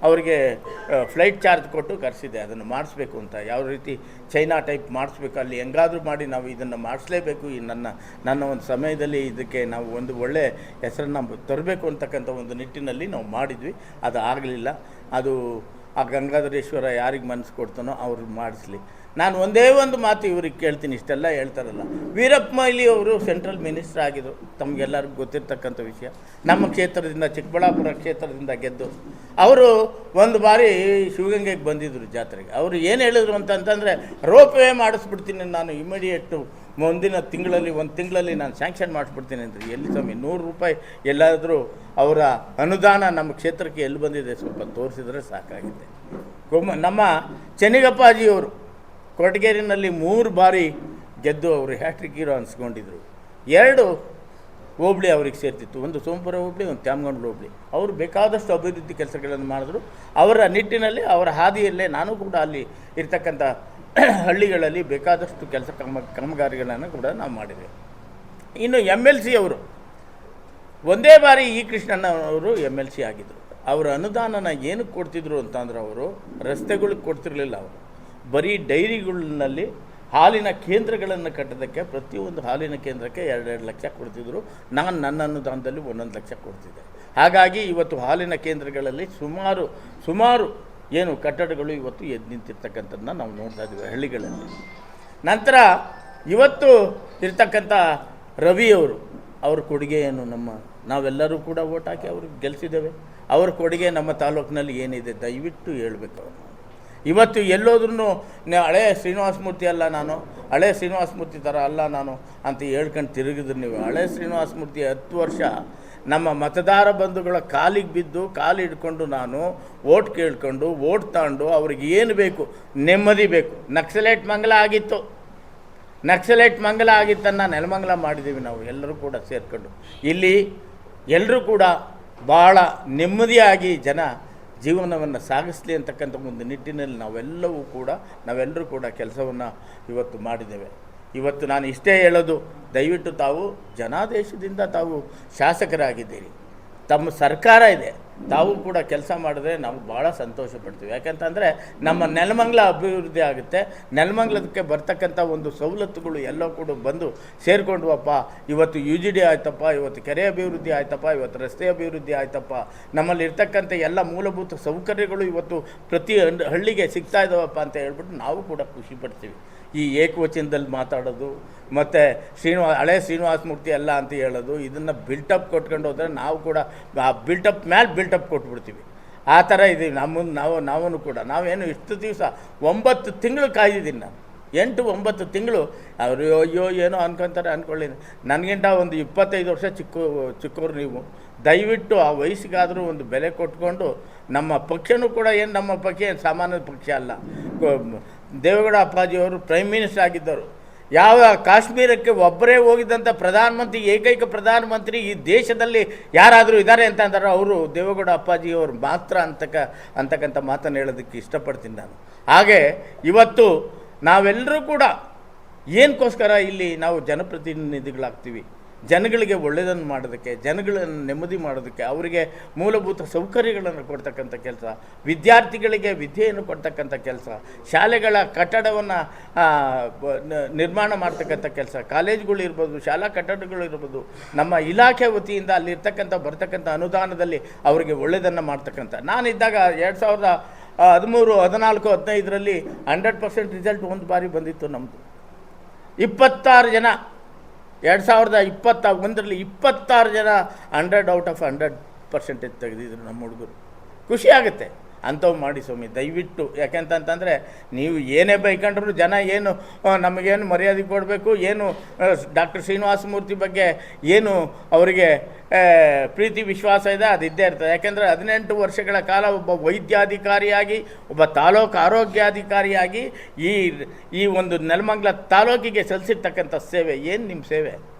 ಅವರಿಗೆ ಫ್ಲೈಟ್ ಚಾರ್ಜ್ ಕೊಟ್ಟು ಕರೆಸಿದೆ ಅದನ್ನು ಮಾಡಿಸ್ಬೇಕು ಅಂತ. ಯಾವ ರೀತಿ ಚೈನಾ ಟೈಪ್ ಮಾಡಿಸ್ಬೇಕು, ಅಲ್ಲಿ ಹೆಂಗಾದರೂ ಮಾಡಿ ನಾವು ಇದನ್ನು ಮಾಡಿಸ್ಲೇಬೇಕು. ಈ ನನ್ನ ಒಂದು ಸಮಯದಲ್ಲಿ ಇದಕ್ಕೆ ನಾವು ಒಂದು ಒಳ್ಳೆಯ ಹೆಸರನ್ನು ತರಬೇಕು ಅಂತಕ್ಕಂಥ ಒಂದು ನಿಟ್ಟಿನಲ್ಲಿ ನಾವು ಮಾಡಿದ್ವಿ. ಅದು ಆಗಲಿಲ್ಲ. ಅದು ಆ ಗಂಗಾಧರೇಶ್ವರ ಯಾರಿಗೆ ಮನಸ್ಸು ಕೊಡ್ತಾನೋ ಅವ್ರಿಗೆ ಮಾಡಿಸ್ಲಿ. ನಾನು ಒಂದೇ ಒಂದು ಮಾತು ಇವ್ರಿಗೆ ಕೇಳ್ತೀನಿ, ಇಷ್ಟೆಲ್ಲ ಹೇಳ್ತಾರಲ್ಲ. ವೀರಪ್ಪ ಮೊಯ್ಲಿ ಅವರು ಸೆಂಟ್ರಲ್ ಮಿನಿಸ್ಟರ್ ಆಗಿದ್ದರು, ತಮಗೆಲ್ಲರಿಗೂ ಗೊತ್ತಿರ್ತಕ್ಕಂಥ ವಿಷಯ. ನಮ್ಮ ಕ್ಷೇತ್ರದಿಂದ, ಚಿಕ್ಕಬಳ್ಳಾಪುರ ಕ್ಷೇತ್ರದಿಂದ ಗೆದ್ದು ಅವರು ಒಂದು ಬಾರಿ ಶಿವಗಂಗೆಗೆ ಬಂದಿದ್ದರು ಜಾತ್ರೆಗೆ. ಅವರು ಏನು ಹೇಳಿದ್ರು ಅಂತಂದರೆ, ರೋಪ್ ವೇ ಮಾಡಿಸ್ಬಿಡ್ತೀನಿ ನಾನು ಇಮಿಡಿಯೇಟು, ಮುಂದಿನ ತಿಂಗಳಲ್ಲಿ, 1 ತಿಂಗಳಲ್ಲಿ ನಾನು ಸ್ಯಾಂಕ್ಷನ್ ಮಾಡಿಸ್ಬಿಡ್ತೀನಿ ಅಂದರೆ. ಎಲ್ಲಿ ಸ್ವಾಮಿ, 100 ರೂಪಾಯಿ ಎಲ್ಲಾದರೂ ಅವರ ಅನುದಾನ ನಮ್ಮ ಕ್ಷೇತ್ರಕ್ಕೆ ಎಲ್ಲಿ ಬಂದಿದೆ ಸ್ವಲ್ಪ ತೋರಿಸಿದ್ರೆ ಸಾಕಾಗಿದೆ. ನಮ್ಮ ಚೆನ್ನಿಗಪ್ಪಾಜಿಯವರು ಕೊರಟಗೆರೆಯಲ್ಲಿ 3 ಬಾರಿ ಗೆದ್ದು ಅವರು ಹ್ಯಾಟ್ರಿಕ್ ಹೀರೋ ಅನಿಸ್ಕೊಂಡಿದ್ರು. 2 ಹೋಬಳಿ ಅವ್ರಿಗೆ ಸೇರ್ತಿತ್ತು, ಒಂದು ಸೋಮಪುರ ಹೋಬಳಿ, ಒಂದು ತ್ಯಾಮಗೌಡ ಹೋಬಳಿ. ಅವರು ಬೇಕಾದಷ್ಟು ಅಭಿವೃದ್ಧಿ ಕೆಲಸಗಳನ್ನು ಮಾಡಿದ್ರು. ಅವರ ನಿಟ್ಟಿನಲ್ಲಿ, ಅವರ ಹಾದಿಯಲ್ಲೇ ನಾನು ಕೂಡ ಅಲ್ಲಿ ಇರ್ತಕ್ಕಂಥ ಹಳ್ಳಿಗಳಲ್ಲಿ ಬೇಕಾದಷ್ಟು ಕೆಲಸ ಕಾಮಗಾರಿಗಳನ್ನು ಕೂಡ ನಾವು ಮಾಡಿದ್ದೇವೆ. ಇನ್ನು MLC ಅವರು ಒಂದೇ ಬಾರಿ ಕೃಷ್ಣಣ್ಣವರು MLC ಆಗಿದ್ದರು. ಅವರ ಅನುದಾನನ ಏನಕ್ಕೆ ಕೊಡ್ತಿದ್ರು ಅಂತಂದ್ರೆ, ಅವರು ರಸ್ತೆಗಳಿಗೆ ಕೊಡ್ತಿರಲಿಲ್ಲ. ಅವರು ಬರೀ ಡೈರಿಗಳಲ್ಲಿ ಹಾಲಿನ ಕೇಂದ್ರಗಳನ್ನು ಕಟ್ಟೋದಕ್ಕೆ, ಪ್ರತಿಯೊಂದು ಹಾಲಿನ ಕೇಂದ್ರಕ್ಕೆ 2 ಲಕ್ಷ ಕೊಡ್ತಿದ್ರು. ನಾನು ನನ್ನ ಅನುದಾನದಲ್ಲಿ 1 ಲಕ್ಷ ಕೊಡ್ತಿದ್ದೆ. ಹಾಗಾಗಿ ಇವತ್ತು ಹಾಲಿನ ಕೇಂದ್ರಗಳಲ್ಲಿ ಸುಮಾರು ಏನು ಕಟ್ಟಡಗಳು ಇವತ್ತು ಎದ್ದು ನಿಂತಿರ್ತಕ್ಕಂಥದ್ದನ್ನ ನಾವು ನೋಡ್ತಾ ಇದ್ದೀವಿ ಹಳ್ಳಿಗಳಲ್ಲಿ. ನಂತರ ಇವತ್ತು ಇರ್ತಕ್ಕಂಥ ರವಿಯವರು, ಅವ್ರ ಕೊಡುಗೆ ಏನು, ನಾವೆಲ್ಲರೂ ಕೂಡ ಓಟ್ ಹಾಕಿ ಅವ್ರಿಗೆ ಗೆಲ್ಲಿಸಿದ್ದೇವೆ. ಅವ್ರ ಕೊಡುಗೆ ನಮ್ಮ ತಾಲೂಕಿನಲ್ಲಿ ಏನಿದೆ ದಯವಿಟ್ಟು ಹೇಳ್ಬೇಕು. ಅವರು ಇವತ್ತು ಎಲ್ಲೋದ್ರೂ ಹಳೆ ಶ್ರೀನಿವಾಸ ಮೂರ್ತಿ ಅಲ್ಲ ನಾನು, ಹಳೆ ಶ್ರೀನಿವಾಸ ಮೂರ್ತಿ ಥರ ಅಲ್ಲ ನಾನು ಅಂತ ಹೇಳ್ಕೊಂಡು ತಿರುಗಿದ್ರು ನೀವು. ಹಳೆ ಶ್ರೀನಿವಾಸ ಮೂರ್ತಿ 10 ವರ್ಷ ನಮ್ಮ ಮತದಾರ ಬಂಧುಗಳ ಕಾಲಿಗೆ ಬಿದ್ದು, ಕಾಲು ಹಿಡ್ಕೊಂಡು ನಾನು ಓಟ್ ಕೇಳ್ಕೊಂಡು, ಓಟ್ ತಗೊಂಡು ಅವ್ರಿಗೆ ಏನು ಬೇಕು, ನೆಮ್ಮದಿ ಬೇಕು. ನಕ್ಸಲೈಟ್ ಮಂಗಲ ಆಗಿತ್ತನ್ನು ನೆಲಮಂಗಲ ಮಾಡಿದ್ದೀವಿ ನಾವು ಎಲ್ಲರೂ ಕೂಡ ಸೇರಿಕೊಂಡು. ಇಲ್ಲಿ ಎಲ್ಲರೂ ಕೂಡ ಭಾಳ ನೆಮ್ಮದಿಯಾಗಿ ಜನ ಜೀವನವನ್ನು ಸಾಗಿಸಲಿ ಅಂತಕ್ಕಂಥ ಒಂದು ನಿಟ್ಟಿನಲ್ಲಿ ನಾವೆಲ್ಲರೂ ಕೂಡ ಕೆಲಸವನ್ನು ಇವತ್ತು ಮಾಡಿದ್ದೇವೆ. ಇವತ್ತು ನಾನು ಇಷ್ಟೇ ಹೇಳೋದು, ದಯವಿಟ್ಟು ತಾವು ಜನಾದೇಶದಿಂದ ತಾವು ಶಾಸಕರಾಗಿದ್ದೀರಿ, ತಮ್ಮ ಸರ್ಕಾರ ಇದೆ, ತಾವು ಕೂಡ ಕೆಲಸ ಮಾಡಿದ್ರೆ ನಾವು ಭಾಳ ಸಂತೋಷ ಪಡ್ತೀವಿ. ಯಾಕಂತಂದರೆ ನಮ್ಮ ನೆಲಮಂಗಲ ಅಭಿವೃದ್ಧಿ ಆಗುತ್ತೆ. ನೆಲಮಂಗಲಕ್ಕೆ ಬರ್ತಕ್ಕಂಥ ಒಂದು ಸವಲತ್ತುಗಳು ಎಲ್ಲ ಕೂಡ ಬಂದು ಸೇರಿಕೊಂಡ್ವಪ್ಪ. ಇವತ್ತು UGD ಆಯ್ತಪ್ಪ, ಇವತ್ತು ಕೆರೆ ಅಭಿವೃದ್ಧಿ ಆಯ್ತಪ್ಪ, ಇವತ್ತು ರಸ್ತೆ ಅಭಿವೃದ್ಧಿ ಆಯ್ತಪ್ಪ, ನಮ್ಮಲ್ಲಿ ಇರ್ತಕ್ಕಂಥ ಎಲ್ಲ ಮೂಲಭೂತ ಸೌಕರ್ಯಗಳು ಇವತ್ತು ಪ್ರತಿ ಹಳ್ಳಿಗೆ ಸಿಗ್ತಾ ಇದ್ದಾವಪ್ಪ ಅಂತ ಹೇಳ್ಬಿಟ್ಟು ನಾವು ಕೂಡ ಖುಷಿ ಪಡ್ತೀವಿ. ಈ ಏಕವಚನದಲ್ಲಿ ಮಾತಾಡೋದು ಮತ್ತು ಹಳೆ ಶ್ರೀನಿವಾಸ ಮೂರ್ತಿ ಅಲ್ಲ ಅಂತ ಹೇಳೋದು, ಇದನ್ನು ಬಿಲ್ಟಪ್ ಕೊಟ್ಕೊಂಡು ಹೋದರೆ ನಾವು ಕೂಡ ಆ ಬಿಲ್ಟಪ್ ಮೇಲೆ ಬಿಲ್ಟಪ್ ಕೊಟ್ಬಿಡ್ತೀವಿ. ಆ ಥರ ಇದ್ದೀವಿ. ನಾವೂ ಕೂಡ ನಾವೇನು ಇಷ್ಟು ದಿವಸ 9 ತಿಂಗಳು ಕಾಯ್ದಿದ್ದೀನಿ ನಾನು. 8-9 ತಿಂಗಳು ಅವರು ಅಯ್ಯೋ ಏನೋ ಅನ್ಕೊತಾರೆ ಅಂದ್ಕೊಳ್ಳಿ. ನನಗಿಂತ ಒಂದು 25 ವರ್ಷ ಚಿಕ್ಕವರು ನೀವು. ದಯವಿಟ್ಟು ಆ ವಯಸ್ಸಿಗಾದರೂ ಒಂದು ಬೆಲೆ ಕೊಟ್ಕೊಂಡು ನಮ್ಮ ಪಕ್ಷನೂ ಕೂಡ ಏನು ನಮ್ಮ ಪಕ್ಷ ಏನು ಸಾಮಾನ್ಯ ಪಕ್ಷ ಅಲ್ಲ. ದೇವೇಗೌಡ ಅಪ್ಪಾಜಿಯವರು ಪ್ರೈಮ್ ಮಿನಿಸ್ಟರ್ ಆಗಿದ್ದರು. ಯಾವ ಕಾಶ್ಮೀರಕ್ಕೆ ಒಬ್ಬರೇ ಹೋಗಿದ್ದಂಥ ಪ್ರಧಾನಮಂತ್ರಿ, ಏಕೈಕ ಪ್ರಧಾನಮಂತ್ರಿ ಈ ದೇಶದಲ್ಲಿ ಯಾರಾದರೂ ಇದ್ದಾರೆ ಅಂತ ಅಂತಾರೆ ಅವರು ದೇವೇಗೌಡ ಅಪ್ಪಾಜಿಯವರು ಮಾತ್ರ ಅಂತಕ್ಕಂಥ ಮಾತನ್ನು ಹೇಳೋದಕ್ಕೆ ಇಷ್ಟಪಡ್ತೀನಿ ನಾನು. ಹಾಗೆ ಇವತ್ತು ನಾವೆಲ್ಲರೂ ಕೂಡ ಏನಕ್ಕೋಸ್ಕರ ಇಲ್ಲಿ ನಾವು ಜನಪ್ರತಿನಿಧಿಗಳಾಗ್ತೀವಿ, ಜನಗಳಿಗೆ ಒಳ್ಳೆಯದನ್ನು ಮಾಡೋದಕ್ಕೆ, ಜನಗಳನ್ನು ನೆಮ್ಮದಿ ಮಾಡೋದಕ್ಕೆ, ಅವರಿಗೆ ಮೂಲಭೂತ ಸೌಕರ್ಯಗಳನ್ನು ಕೊಡ್ತಕ್ಕಂಥ ಕೆಲಸ, ವಿದ್ಯಾರ್ಥಿಗಳಿಗೆ ವಿದ್ಯೆಯನ್ನು ಕೊಡ್ತಕ್ಕಂಥ ಕೆಲಸ, ಶಾಲೆಗಳ ಕಟ್ಟಡವನ್ನು ನಿರ್ಮಾಣ ಮಾಡ್ತಕ್ಕಂಥ ಕೆಲಸ, ಕಾಲೇಜುಗಳು ಇರ್ಬೋದು, ಶಾಲಾ ಕಟ್ಟಡಗಳು ಇರ್ಬೋದು, ನಮ್ಮ ಇಲಾಖೆ ವತಿಯಿಂದ ಅಲ್ಲಿರ್ತಕ್ಕಂಥ ಬರ್ತಕ್ಕಂಥ ಅನುದಾನದಲ್ಲಿ ಅವರಿಗೆ ಒಳ್ಳೆಯದನ್ನು ಮಾಡ್ತಕ್ಕಂಥ. ನಾನಿದ್ದಾಗ 2013, 14, 15ರಲ್ಲಿ 100% ರಿಸಲ್ಟ್ ಒಂದು ಬಾರಿ ಬಂದಿತ್ತು ನಮ್ಮದು. 26 ಜನ 2021ರಲ್ಲಿ 26 ಜನ 100/100% ತೆಗೆದಿದ್ರು ನಮ್ಮ ಹುಡುಗರು. ಖುಷಿ ಆಗುತ್ತೆ ಅಂಥವು ಮಾಡಿ ಸ್ವಾಮಿ ದಯವಿಟ್ಟು. ಯಾಕೆಂತಂತಂದರೆ ನೀವು ಏನೇ ಬೈಕೊಂಡ್ರು ಜನ ಏನು ನಮಗೇನು ಮರ್ಯಾದೆ ಕೊಡಬೇಕು, ಏನು ಡಾಕ್ಟರ್ ಶ್ರೀನಿವಾಸ ಮೂರ್ತಿ ಬಗ್ಗೆ ಏನು ಅವರಿಗೆ ಪ್ರೀತಿ ವಿಶ್ವಾಸ ಇದೆ ಅದು ಇದ್ದೇ ಇರ್ತದೆ. ಯಾಕೆಂದರೆ 18 ವರ್ಷಗಳ ಕಾಲ ಒಬ್ಬ ವೈದ್ಯಾಧಿಕಾರಿಯಾಗಿ, ಒಬ್ಬ ತಾಲೂಕು ಆರೋಗ್ಯಾಧಿಕಾರಿಯಾಗಿ ಈ ಒಂದು ನೆಲಮಂಗಲ ತಾಲೂಕಿಗೆ ಸಲ್ಲಿಸಿರ್ತಕ್ಕಂಥ ಸೇವೆ ಏನು ನಿಮ್ಮ ಸೇವೆ.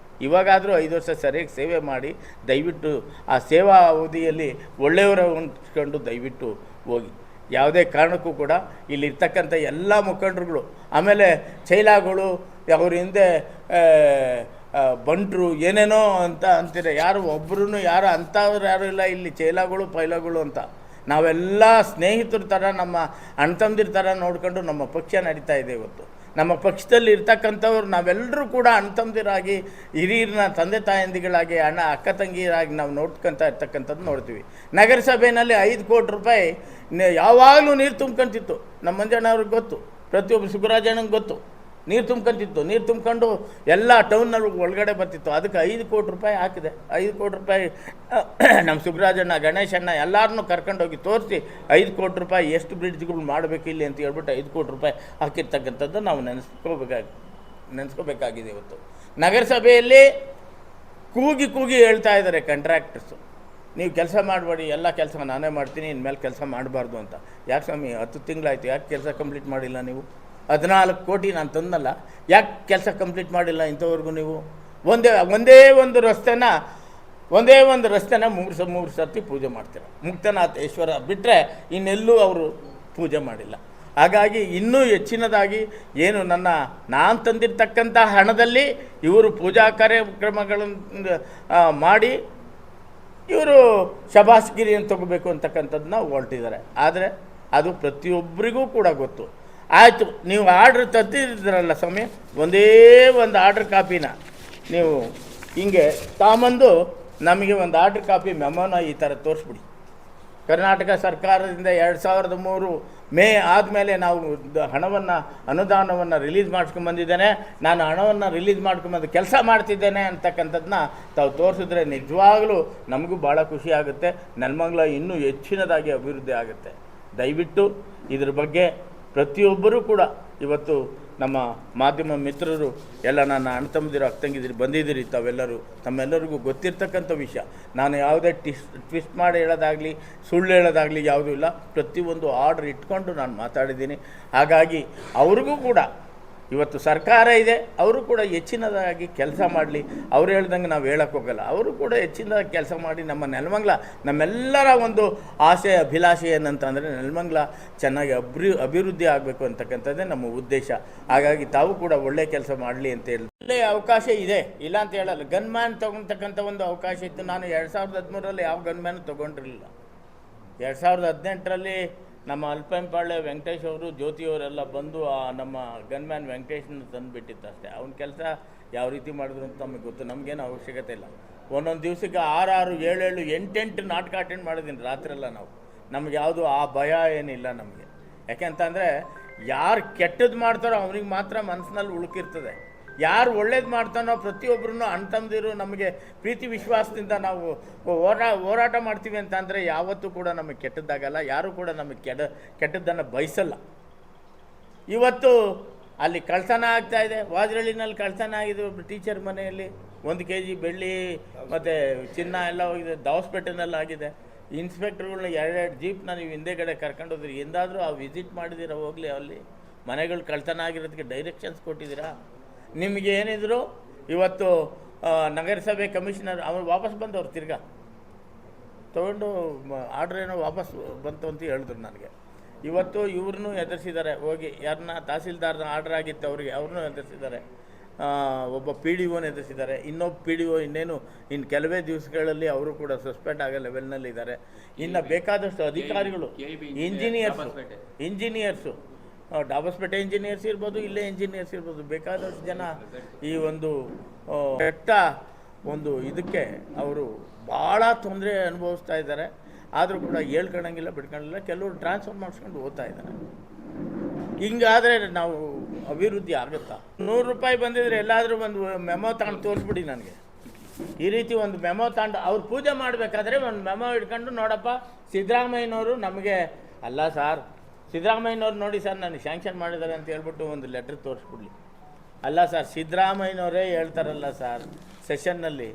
ಇವಾಗಾದರೂ 5 ವರ್ಷ ಸರಿಯಾಗಿ ಸೇವೆ ಮಾಡಿ ದಯವಿಟ್ಟು ಆ ಸೇವಾ ಅವಧಿಯಲ್ಲಿ ಒಳ್ಳೆಯವರ ಹೊಂದ್ಕೊಂಡು ದಯವಿಟ್ಟು ಹೋಗಿ. ಯಾವುದೇ ಕಾರಣಕ್ಕೂ ಕೂಡ ಇಲ್ಲಿರ್ತಕ್ಕಂಥ ಎಲ್ಲ ಮುಖಂಡರುಗಳು, ಆಮೇಲೆ ಚೈಲಾಗಳು, ಅವ್ರ ಹಿಂದೆ ಬಂಟ್ರು ಏನೇನೋ ಅಂತ ಅಂತೀರ, ಯಾರು ಒಬ್ಬರೂ ಯಾರು ಅಂಥವ್ರು ಯಾರು ಇಲ್ಲ ಇಲ್ಲಿ ಚೈಲಾಗಳು ಪೈಲಾಗಳು ಅಂತ. ನಾವೆಲ್ಲ ಸ್ನೇಹಿತರ ಥರ, ನಮ್ಮ ಅಣ್ಣ ತಮ್ಮದಿರ ಥರ ನೋಡ್ಕೊಂಡು ನಮ್ಮ ಪಕ್ಷ ನಡೀತಾ ಇದೆ ಇವತ್ತು. ನಮ್ಮ ಪಕ್ಷದಲ್ಲಿ ಇರ್ತಕ್ಕಂಥವ್ರು ನಾವೆಲ್ಲರೂ ಕೂಡ ಅಣ್ಣ ತಮ್ಮದಿರಾಗಿ, ಹಿರಿಯರನ್ನ ತಂದೆ ತಾಯಂದಿಗಳಾಗಿ, ಅಕ್ಕ ತಂಗಿಯರಾಗಿ ನಾವು ನೋಡ್ಕೊತಾ ಇರ್ತಕ್ಕಂಥದ್ದು ನೋಡ್ತೀವಿ. ನಗರಸಭೆಯಲ್ಲಿ 5 ಕೋಟಿ ರೂಪಾಯಿ ಯಾವಾಗಲೂ ನೀರು ತುಂಬ್ಕೊಂತಿತ್ತು. ನಮ್ಮ ಮಂಜಣ್ಣವ್ರಿಗೆ ಗೊತ್ತು, ಪ್ರತಿಯೊಬ್ಬ ಸುಬ್ರಾಜಣ್ಣಂಗೆ ಗೊತ್ತು. ನೀರು ತುಂಬ್ಕೊಂತಿತ್ತು. ನೀರು ತುಂಬ್ಕೊಂಡು ಎಲ್ಲ ಟೌನ್ನಲ್ಲಿ ಒಳಗಡೆ ಬರ್ತಿತ್ತು. ಅದಕ್ಕೆ 5 ಕೋಟಿ ರೂಪಾಯಿ ಹಾಕಿದೆ. 5 ಕೋಟಿ ರೂಪಾಯಿ ನಮ್ಮ ಸುಬ್ರಾಜಣ್ಣ, ಗಣೇಶಣ್ಣ ಎಲ್ಲರನ್ನೂ ಕರ್ಕೊಂಡೋಗಿ ತೋರಿಸಿ 5 ಕೋಟಿ ರೂಪಾಯಿ ಎಷ್ಟು ಬ್ರಿಡ್ಜ್ಗಳು ಮಾಡಬೇಕು ಇಲ್ಲಿ ಅಂತ ಹೇಳ್ಬಿಟ್ಟು 5 ಕೋಟಿ ರೂಪಾಯಿ ಹಾಕಿರ್ತಕ್ಕಂಥದ್ದು ನಾವು ನೆನೆಸ್ಕೋಬೇಕಾಗಿದೆ. ಇವತ್ತು ನಗರಸಭೆಯಲ್ಲಿ ಕೂಗಿ ಹೇಳ್ತಾ ಇದ್ದಾರೆ ಕಾಂಟ್ರಾಕ್ಟರ್ಸು, ನೀವು ಕೆಲಸ ಮಾಡಬೇಡಿ, ಎಲ್ಲ ಕೆಲಸ ನಾನೇ ಮಾಡ್ತೀನಿ, ಇನ್ಮೇಲೆ ಕೆಲಸ ಮಾಡಬಾರ್ದು ಅಂತ. ಯಾಕೆ ಸ್ವಾಮಿ 10 ತಿಂಗಳಾಯ್ತು, ಯಾಕೆ ಕೆಲಸ ಕಂಪ್ಲೀಟ್ ಮಾಡಿಲ್ಲ ನೀವು? 14 ಕೋಟಿ ನಾನು ತಂದಲ್ಲ, ಯಾಕೆ ಕೆಲಸ ಕಂಪ್ಲೀಟ್ ಮಾಡಿಲ್ಲ ಇಂಥವ್ರಿಗೂ ನೀವು? ಒಂದೇ ಒಂದು ರಸ್ತೆನ 3 ಸರ್ತಿ ಪೂಜೆ ಮಾಡ್ತಾರೆ. ಮುಕ್ತನಾಥೇಶ್ವರ ಬಿಟ್ಟರೆ ಇನ್ನೆಲ್ಲೂ ಅವರು ಪೂಜೆ ಮಾಡಿಲ್ಲ. ಹಾಗಾಗಿ ಇನ್ನೂ ಹೆಚ್ಚಿನದಾಗಿ ಏನು ನಾನು ತಂದಿರ್ತಕ್ಕಂಥ ಹಣದಲ್ಲಿ ಇವರು ಪೂಜಾ ಕಾರ್ಯಕ್ರಮಗಳನ್ನು ಮಾಡಿ ಇವರು ಶಬಾಸ್ಗಿರಿಯನ್ನು ತಗೋಬೇಕು ಅಂತಕ್ಕಂಥದ್ದನ್ನ ಹೊರಟಿದ್ದಾರೆ. ಆದರೆ ಅದು ಪ್ರತಿಯೊಬ್ಬರಿಗೂ ಕೂಡ ಗೊತ್ತು. ಆಯಿತು, ನೀವು ಆರ್ಡ್ರ್ ತರ್ತಿದ್ರಲ್ಲ ಸ್ವಾಮಿ, ಒಂದೇ ಒಂದು ಆರ್ಡ್ರ್ ಕಾಪಿನ ನೀವು ಹಿಂಗೆ ತಾಂಬಂದು ನಮಗೆ ಒಂದು ಆರ್ಡ್ರ್ ಕಾಪಿ ಮೆಮೊನ ಈ ಥರ ತೋರಿಸ್ಬಿಡಿ. ಕರ್ನಾಟಕ ಸರ್ಕಾರದಿಂದ 2003 ಮೇ ಆದಮೇಲೆ ನಾವು ಅನುದಾನವನ್ನು ರಿಲೀಸ್ ಮಾಡ್ಕೊಂಬಂದಿದ್ದೇನೆ, ನಾನು ಹಣವನ್ನು ರಿಲೀಸ್ ಮಾಡ್ಕೊಂಬಂದು ಕೆಲಸ ಮಾಡ್ತಿದ್ದೇನೆ ಅಂತಕ್ಕಂಥದ್ದನ್ನ ತಾವು ತೋರಿಸಿದ್ರೆ ನಿಜವಾಗಲೂ ನಮಗೂ ಭಾಳ ಖುಷಿ ಆಗುತ್ತೆ. ನೆಲಮಂಗಲ ಇನ್ನೂ ಹೆಚ್ಚಿನದಾಗಿ ಅಭಿವೃದ್ಧಿ ಆಗುತ್ತೆ. ದಯವಿಟ್ಟು ಇದ್ರ ಬಗ್ಗೆ ಪ್ರತಿಯೊಬ್ಬರೂ ಕೂಡ ಇವತ್ತು ನಮ್ಮ ಮಾಧ್ಯಮ ಮಿತ್ರರು ಎಲ್ಲ ನನ್ನ ಅಣ್ಣ ತಮ್ಮದಿರು ಅಕ್ಕ ತಂಗಿದಿರು ಬಂದಿದ್ದೀರಿ, ತಾವೆಲ್ಲರೂ ತಮ್ಮೆಲ್ಲರಿಗೂ ಗೊತ್ತಿರ್ತಕ್ಕಂಥ ವಿಷಯ. ನಾನು ಯಾವುದೇ ಟ್ವಿಸ್ಟ್ ಮಾಡಿ ಹೇಳೋದಾಗಲಿ ಸುಳ್ಳು ಹೇಳೋದಾಗಲಿ ಯಾವುದೂ ಇಲ್ಲ. ಪ್ರತಿಯೊಂದು ಆರ್ಡ್ರ್ ಇಟ್ಕೊಂಡು ನಾನು ಮಾತಾಡಿದ್ದೀನಿ. ಹಾಗಾಗಿ ಅವ್ರಿಗೂ ಕೂಡ ಇವತ್ತು ಸರ್ಕಾರ ಇದೆ, ಅವರು ಕೂಡ ಹೆಚ್ಚಿನದಾಗಿ ಕೆಲಸ ಮಾಡಲಿ. ಅವ್ರು ಹೇಳ್ದಂಗೆ ನಾವು ಹೇಳೋಕ್ಕೆ ಹೋಗಲ್ಲ. ಅವರು ಕೂಡ ಹೆಚ್ಚಿನದಾಗಿ ಕೆಲಸ ಮಾಡಿ ನಮ್ಮ ನೆಲಮಂಗಲ, ನಮ್ಮೆಲ್ಲರ ಒಂದು ಆಸೆ ಅಭಿಲಾಷೆ ಏನಂತಂದರೆ ನೆಲಮಂಗಲ ಚೆನ್ನಾಗಿ ಅಭಿವೃದ್ಧಿ ಆಗಬೇಕು ಅಂತಕ್ಕಂಥದ್ದೇ ನಮ್ಮ ಉದ್ದೇಶ. ಹಾಗಾಗಿ ತಾವು ಕೂಡ ಒಳ್ಳೆಯ ಕೆಲಸ ಮಾಡಲಿ ಅಂತ ಹೇಳಿ ಒಳ್ಳೆಯ ಅವಕಾಶ ಇದೆ, ಇಲ್ಲ ಅಂತ ಹೇಳಲ್ಲ. ಗನ್ಮ್ಯಾನ್ ತೊಗೊಳ್ತಕ್ಕಂಥ ಒಂದು ಅವಕಾಶ ಇತ್ತು. ನಾನು 2013ರಲ್ಲಿ ಯಾವ ಗನ್ಮ್ಯಾನ್ ತೊಗೊಂಡಿರಲಿಲ್ಲ. 2018ರಲ್ಲಿ ನಮ್ಮ ಅಲ್ಪಂಪಾಳ್ಯ ವೆಂಕಟೇಶ್ ಅವರು, ಜ್ಯೋತಿಯವರೆಲ್ಲ ಬಂದು ನಮ್ಮ ಗನ್ಮ್ಯಾನ್ ವೆಂಕಟೇಶನ್ನ ತಂದುಬಿಟ್ಟಿತ್ತು ಅಷ್ಟೇ. ಅವನ ಕೆಲಸ ಯಾವ ರೀತಿ ಮಾಡಿದ್ರು ಅಂತ ನಮಗೆ ಗೊತ್ತು. ನಮಗೇನು ಅವಶ್ಯಕತೆ ಇಲ್ಲ. ಒಂದೊಂದು ದಿವಸಕ್ಕೆ 6, 7, 8 ನಾಟಕ ಅಟೆಂಡ್ ಮಾಡಿದ್ದೀನಿ ರಾತ್ರಿಯೆಲ್ಲ. ನಮಗೆ ಯಾವುದು ಆ ಭಯ ಏನಿಲ್ಲ ನಮಗೆ. ಯಾಕೆಂತಂದರೆ ಯಾರು ಕೆಟ್ಟದ್ದು ಮಾಡ್ತಾರೋ ಅವ್ನಿಗೆ ಮಾತ್ರ ಮನಸ್ಸಿನಲ್ಲಿ ಉಳುಕಿರ್ತದೆ. ಯಾರು ಒಳ್ಳೇದು ಮಾಡ್ತಾನೋ ಪ್ರತಿಯೊಬ್ಬರೂ ಅಣ್ತಂದಿರು ನಮಗೆ ಪ್ರೀತಿ ವಿಶ್ವಾಸದಿಂದ ನಾವು ಹೋರಾಟ ಮಾಡ್ತೀವಿ ಅಂತ ಅಂದರೆ ಯಾವತ್ತೂ ಕೂಡ ನಮಗೆ ಕೆಟ್ಟದ್ದಾಗಲ್ಲ. ಯಾರೂ ಕೂಡ ನಮಗೆ ಕೆಟ್ಟದ್ದನ್ನು ಬಯಸಲ್ಲ. ಇವತ್ತು ಅಲ್ಲಿ ಕಳ್ತನ ಆಗ್ತಾಯಿದೆ, ವಾಜರಳ್ಳಿನಲ್ಲಿ ಕಳ್ತನ ಆಗಿದೆ. ಒಬ್ಬರು ಟೀಚರ್ ಮನೆಯಲ್ಲಿ 1 kg ಬೆಳ್ಳಿ ಮತ್ತು ಚಿನ್ನ ಎಲ್ಲ ಹೋಗಿದೆ. ದಾವಸ್ಪೇಟೆನಲ್ಲಿ ಆಗಿದೆ. ಇನ್ಸ್ಪೆಕ್ಟರ್ಗಳನ್ನ 2 ಜೀಪ್ನ ನೀವು ಹಿಂದೆಗಡೆ ಕರ್ಕೊಂಡೋದ್ರಿ. ಎಂದಾದರೂ ಆ ವಿಸಿಟ್ ಮಾಡಿದ್ದೀರಾ? ಹೋಗಲಿ, ಅಲ್ಲಿ ಮನೆಗಳು ಕಳ್ತನ ಆಗಿರೋದಕ್ಕೆ ಡೈರೆಕ್ಷನ್ಸ್ ಕೊಟ್ಟಿದ್ದೀರಾ? ನಿಮಗೆ ಏನಿದ್ರು ಇವತ್ತು ನಗರಸಭೆ ಕಮಿಷನರ್ ಅವ್ರು ವಾಪಸ್ ಬಂದವ್ರು ತಿರ್ಗಾ ತೊಗೊಂಡು ಆರ್ಡ್ರ್ ಏನೋ ವಾಪಸ್ ಬಂತು ಅಂತ ಹೇಳಿದ್ರು ನನಗೆ. ಇವತ್ತು ಇವ್ರನ್ನೂ ಎದುರಿಸಿದ್ದಾರೆ. ಹೋಗಿ ಯಾರನ್ನ ತಹಸೀಲ್ದಾರ್ನ ಆರ್ಡ್ರ್ ಆಗಿತ್ತು ಅವ್ರನ್ನೂ ಎದುರಿಸಿದ್ದಾರೆ. ಒಬ್ಬ PDOನ ಎದುರಿಸಿದ್ದಾರೆ. ಇನ್ನೊಬ್ಬ PDO ಇನ್ನು ಕೆಲವೇ ದಿವಸಗಳಲ್ಲಿ ಅವರು ಕೂಡ ಸಸ್ಪೆಂಡ್ ಆಗೋ ಲೆವೆಲ್ನಲ್ಲಿದ್ದಾರೆ. ಇನ್ನು ಬೇಕಾದಷ್ಟು ಅಧಿಕಾರಿಗಳು, ಇಂಜಿನಿಯರ್ಸು ಡಾಬಸ್ಪೇಟೆ ಇಂಜಿನಿಯರ್ಸ್ ಇರ್ಬೋದು, ಇಲ್ಲೇ ಇಂಜಿನಿಯರ್ಸ್ ಇರ್ಬೋದು, ಬೇಕಾದಷ್ಟು ಜನ ಈ ಒಂದು ಇದಕ್ಕೆ ಅವರು ಭಾಳ ತೊಂದರೆ ಅನುಭವಿಸ್ತಾ ಇದ್ದಾರೆ. ಆದರೂ ಕೂಡ ಹೇಳ್ಕೊಳಂಗಿಲ್ಲ, ಬಿಡ್ಕೊಳ್ಳಿಲ್ಲ. ಕೆಲವರು ಟ್ರಾನ್ಸ್ಫರ್ ಮಾಡಿಸ್ಕೊಂಡು ಹೋಗ್ತಾ ಇದ್ದಾರೆ. ಹಿಂಗಾದರೆ ನಾವು ಅಭಿವೃದ್ಧಿ ಆಗುತ್ತಾ? 100 ರೂಪಾಯಿ ಬಂದಿದ್ರೆ ಎಲ್ಲಾದರೂ ಒಂದು ಮೆಮೊ ತಗೊಂಡು ತೋರಿಸ್ಬಿಡಿ ನನಗೆ. ಈ ರೀತಿ ಒಂದು ಮೆಮೊ ತಗೊಂಡು ಅವ್ರು ಪೂಜೆ ಮಾಡಬೇಕಾದ್ರೆ ಒಂದು ಮೆಮೊ ಇಟ್ಕೊಂಡು, ನೋಡಪ್ಪ ಸಿದ್ದರಾಮಯ್ಯನವರು ನಮಗೆ ಅಲ್ಲ ಸರ್, ಸಿದ್ದರಾಮಯ್ಯನವ್ರು ನೋಡಿ ಸರ್ ನನಗೆ ಸ್ಯಾಂಕ್ಷನ್ ಮಾಡಿದ್ದಾರೆ ಅಂತ ಹೇಳ್ಬಿಟ್ಟು ಒಂದು ಲೆಟ್ರ್ ತೋರಿಸ್ಬಿಡ್ಲಿ. ಅಲ್ಲ ಸರ್, ಸಿದ್ದರಾಮಯ್ಯನವರೇ ಹೇಳ್ತಾರಲ್ಲ ಸರ್ ಸೆಷನ್ನಲ್ಲಿ,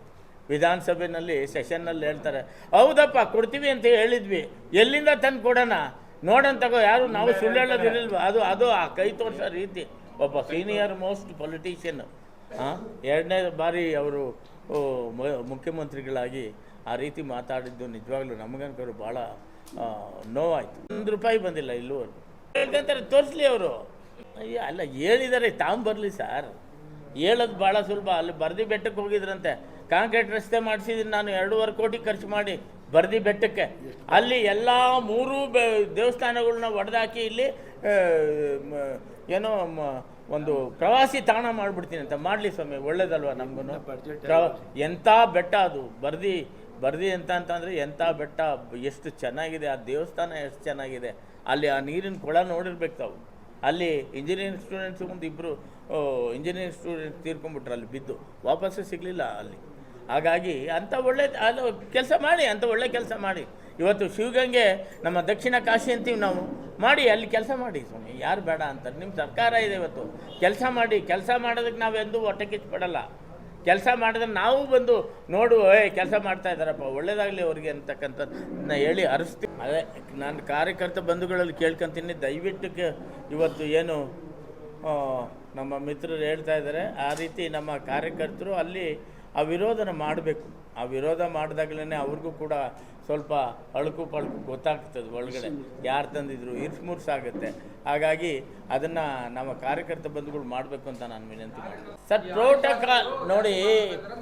ವಿಧಾನಸಭೆಯಲ್ಲಿ ಸೆಷನ್ನಲ್ಲಿ ಹೇಳ್ತಾರೆ, ಹೌದಪ್ಪ ಕೊಡ್ತೀವಿ ಅಂತ ಹೇಳಿದ್ವಿ, ಎಲ್ಲಿಂದ ತಂದು ಕೊಡೋಣ ನೋಡೋಣ ತಗೋ. ಯಾರು ನಾವು ಸುಳ್ಳು ಹೇಳೋದಿರಲ್ವ? ಅದು ಆ ಕೈ ತೋರಿಸೋ ರೀತಿ. ಒಬ್ಬ ಸೀನಿಯರ್ ಮೋಸ್ಟ್ ಪೊಲಿಟಿಷಿಯನ್ 2ನೇ ಬಾರಿ ಅವರು ಮುಖ್ಯಮಂತ್ರಿಗಳಾಗಿ ಆ ರೀತಿ ಮಾತಾಡಿದ್ದು ನಿಜವಾಗ್ಲೂ ನಮಗಂಕರು ಭಾಳ ನೋವಾಯಿತು. 1 ರೂಪಾಯಿ ಬಂದಿಲ್ಲ ಇಲ್ಲಿವರೆಗೂ. ಹೇಳ್ತಾರೆ ತೋರಿಸ್ಲಿ ಅವರು. ಅಲ್ಲ, ಹೇಳಿದ್ದಾರೆ ಬರಲಿ ಸರ್. ಹೇಳೋದು ಭಾಳ ಸುಲಭ. ಅಲ್ಲಿ ಬರ್ದಿ ಬೆಟ್ಟಕ್ಕೆ ಹೋಗಿದ್ರಂತೆ, ಕಾಂಕ್ರೀಟ್ ರಸ್ತೆ ಮಾಡಿಸಿದ್ದೀನಿ ನಾನು 2.5 ಕೋಟಿ ಖರ್ಚು ಮಾಡಿ ಬರ್ದಿ ಬೆಟ್ಟಕ್ಕೆ. ಅಲ್ಲಿ ಎಲ್ಲ 3 ದೇವಸ್ಥಾನಗಳನ್ನ ಒಡೆದಾಕಿ ಇಲ್ಲಿ ಏನೋ ಒಂದು ಪ್ರವಾಸಿ ತಾಣ ಮಾಡಿಬಿಡ್ತೀನಿ ಅಂತ. ಮಾಡಲಿ ಸ್ವಾಮಿ, ಒಳ್ಳೇದಲ್ವ ನಮಗೂ. ಎಂಥ ಬೆಟ್ಟ ಅದು ಬರ್ದಿ ಅಂತಂದರೆ ಎಂಥ ಬೆಟ್ಟ, ಎಷ್ಟು ಚೆನ್ನಾಗಿದೆ ಆ ದೇವಸ್ಥಾನ, ಎಷ್ಟು ಚೆನ್ನಾಗಿದೆ. ಅಲ್ಲಿ ಆ ನೀರಿನ ಕೊಳ ನೋಡಿರ್ಬೇಕು ತಾವು. ಅಲ್ಲಿ ಇಂಜಿನಿಯರಿಂಗ್ ಸ್ಟೂಡೆಂಟ್ಸು ಒಂದು 2 ಇಂಜಿನಿಯರಿಂಗ್ ಸ್ಟೂಡೆಂಟ್ಸ್ ತೀರ್ಕೊಂಡ್ಬಿಟ್ರು ಅಲ್ಲಿ ಬಿದ್ದು, ವಾಪಸ್ಸೇ ಸಿಗಲಿಲ್ಲ ಅಲ್ಲಿ. ಹಾಗಾಗಿ ಅಂಥ ಒಳ್ಳೆ ಕೆಲಸ ಮಾಡಿ, ಅಂಥ ಒಳ್ಳೆ ಕೆಲಸ ಮಾಡಿ. ಇವತ್ತು ಶಿವಗಂಗೆ ನಮ್ಮ ದಕ್ಷಿಣ ಕಾಶಿ ಅಂತೀವಿ ನಾವು, ಮಾಡಿ ಅಲ್ಲಿ ಕೆಲಸ ಮಾಡಿ ಸ್ವಾಮಿ, ಯಾರು ಬೇಡ ಅಂತಾರೆ. ನಿಮ್ಮ ಸರ್ಕಾರ ಇದೆ, ಇವತ್ತು ಕೆಲಸ ಮಾಡಿ. ಕೆಲಸ ಮಾಡೋದಕ್ಕೆ ನಾವೆಂದೂ ಹೊಟ್ಟೆ ಕಿಚ್ಚಪಡಲ್ಲ. ಕೆಲಸ ಮಾಡಿದ್ರೆ ನಾವು ಬಂದು ನೋಡು, ಕೆಲಸ ಮಾಡ್ತಾ ಇದ್ದಾರಪ್ಪ, ಒಳ್ಳೇದಾಗಲಿ ಅವ್ರಿಗೆ ಅಂತಕ್ಕಂಥದ್ದನ್ನ ಹೇಳಿ ಹರಿಸ್ತೀವಿ. ಅದೇ ನಾನು ಕಾರ್ಯಕರ್ತ ಬಂಧುಗಳಲ್ಲಿ ಕೇಳ್ಕೊತೀನಿ, ದಯವಿಟ್ಟು ಇವತ್ತು ಏನು ನಮ್ಮ ಮಿತ್ರರು ಹೇಳ್ತಾ ಇದ್ದಾರೆ ಆ ರೀತಿ ನಮ್ಮ ಕಾರ್ಯಕರ್ತರು ಅಲ್ಲಿ ಆ ವಿರೋಧನ ಮಾಡಬೇಕು. ಆ ವಿರೋಧ ಮಾಡಿದಾಗಲೇ ಅವ್ರಿಗೂ ಕೂಡ ಸ್ವಲ್ಪ ಅಳುಕು ಪಳುಕು ಗೊತ್ತಾಗ್ತದೆ ಒಳಗಡೆ, ಯಾರು ತಂದಿದ್ರು ಇರ್ಸ್ಮುರ್ಸಾಗುತ್ತೆ. ಹಾಗಾಗಿ ಅದನ್ನು ನಮ್ಮ ಕಾರ್ಯಕರ್ತ ಬಂಧುಗಳು ಮಾಡಬೇಕು ಅಂತ ನಾನು ವಿನಂತಿ ಮಾಡ್ತೀನಿ ಸರ್. ಪ್ರೋಟೋಕಾಲ್ ನೋಡಿ,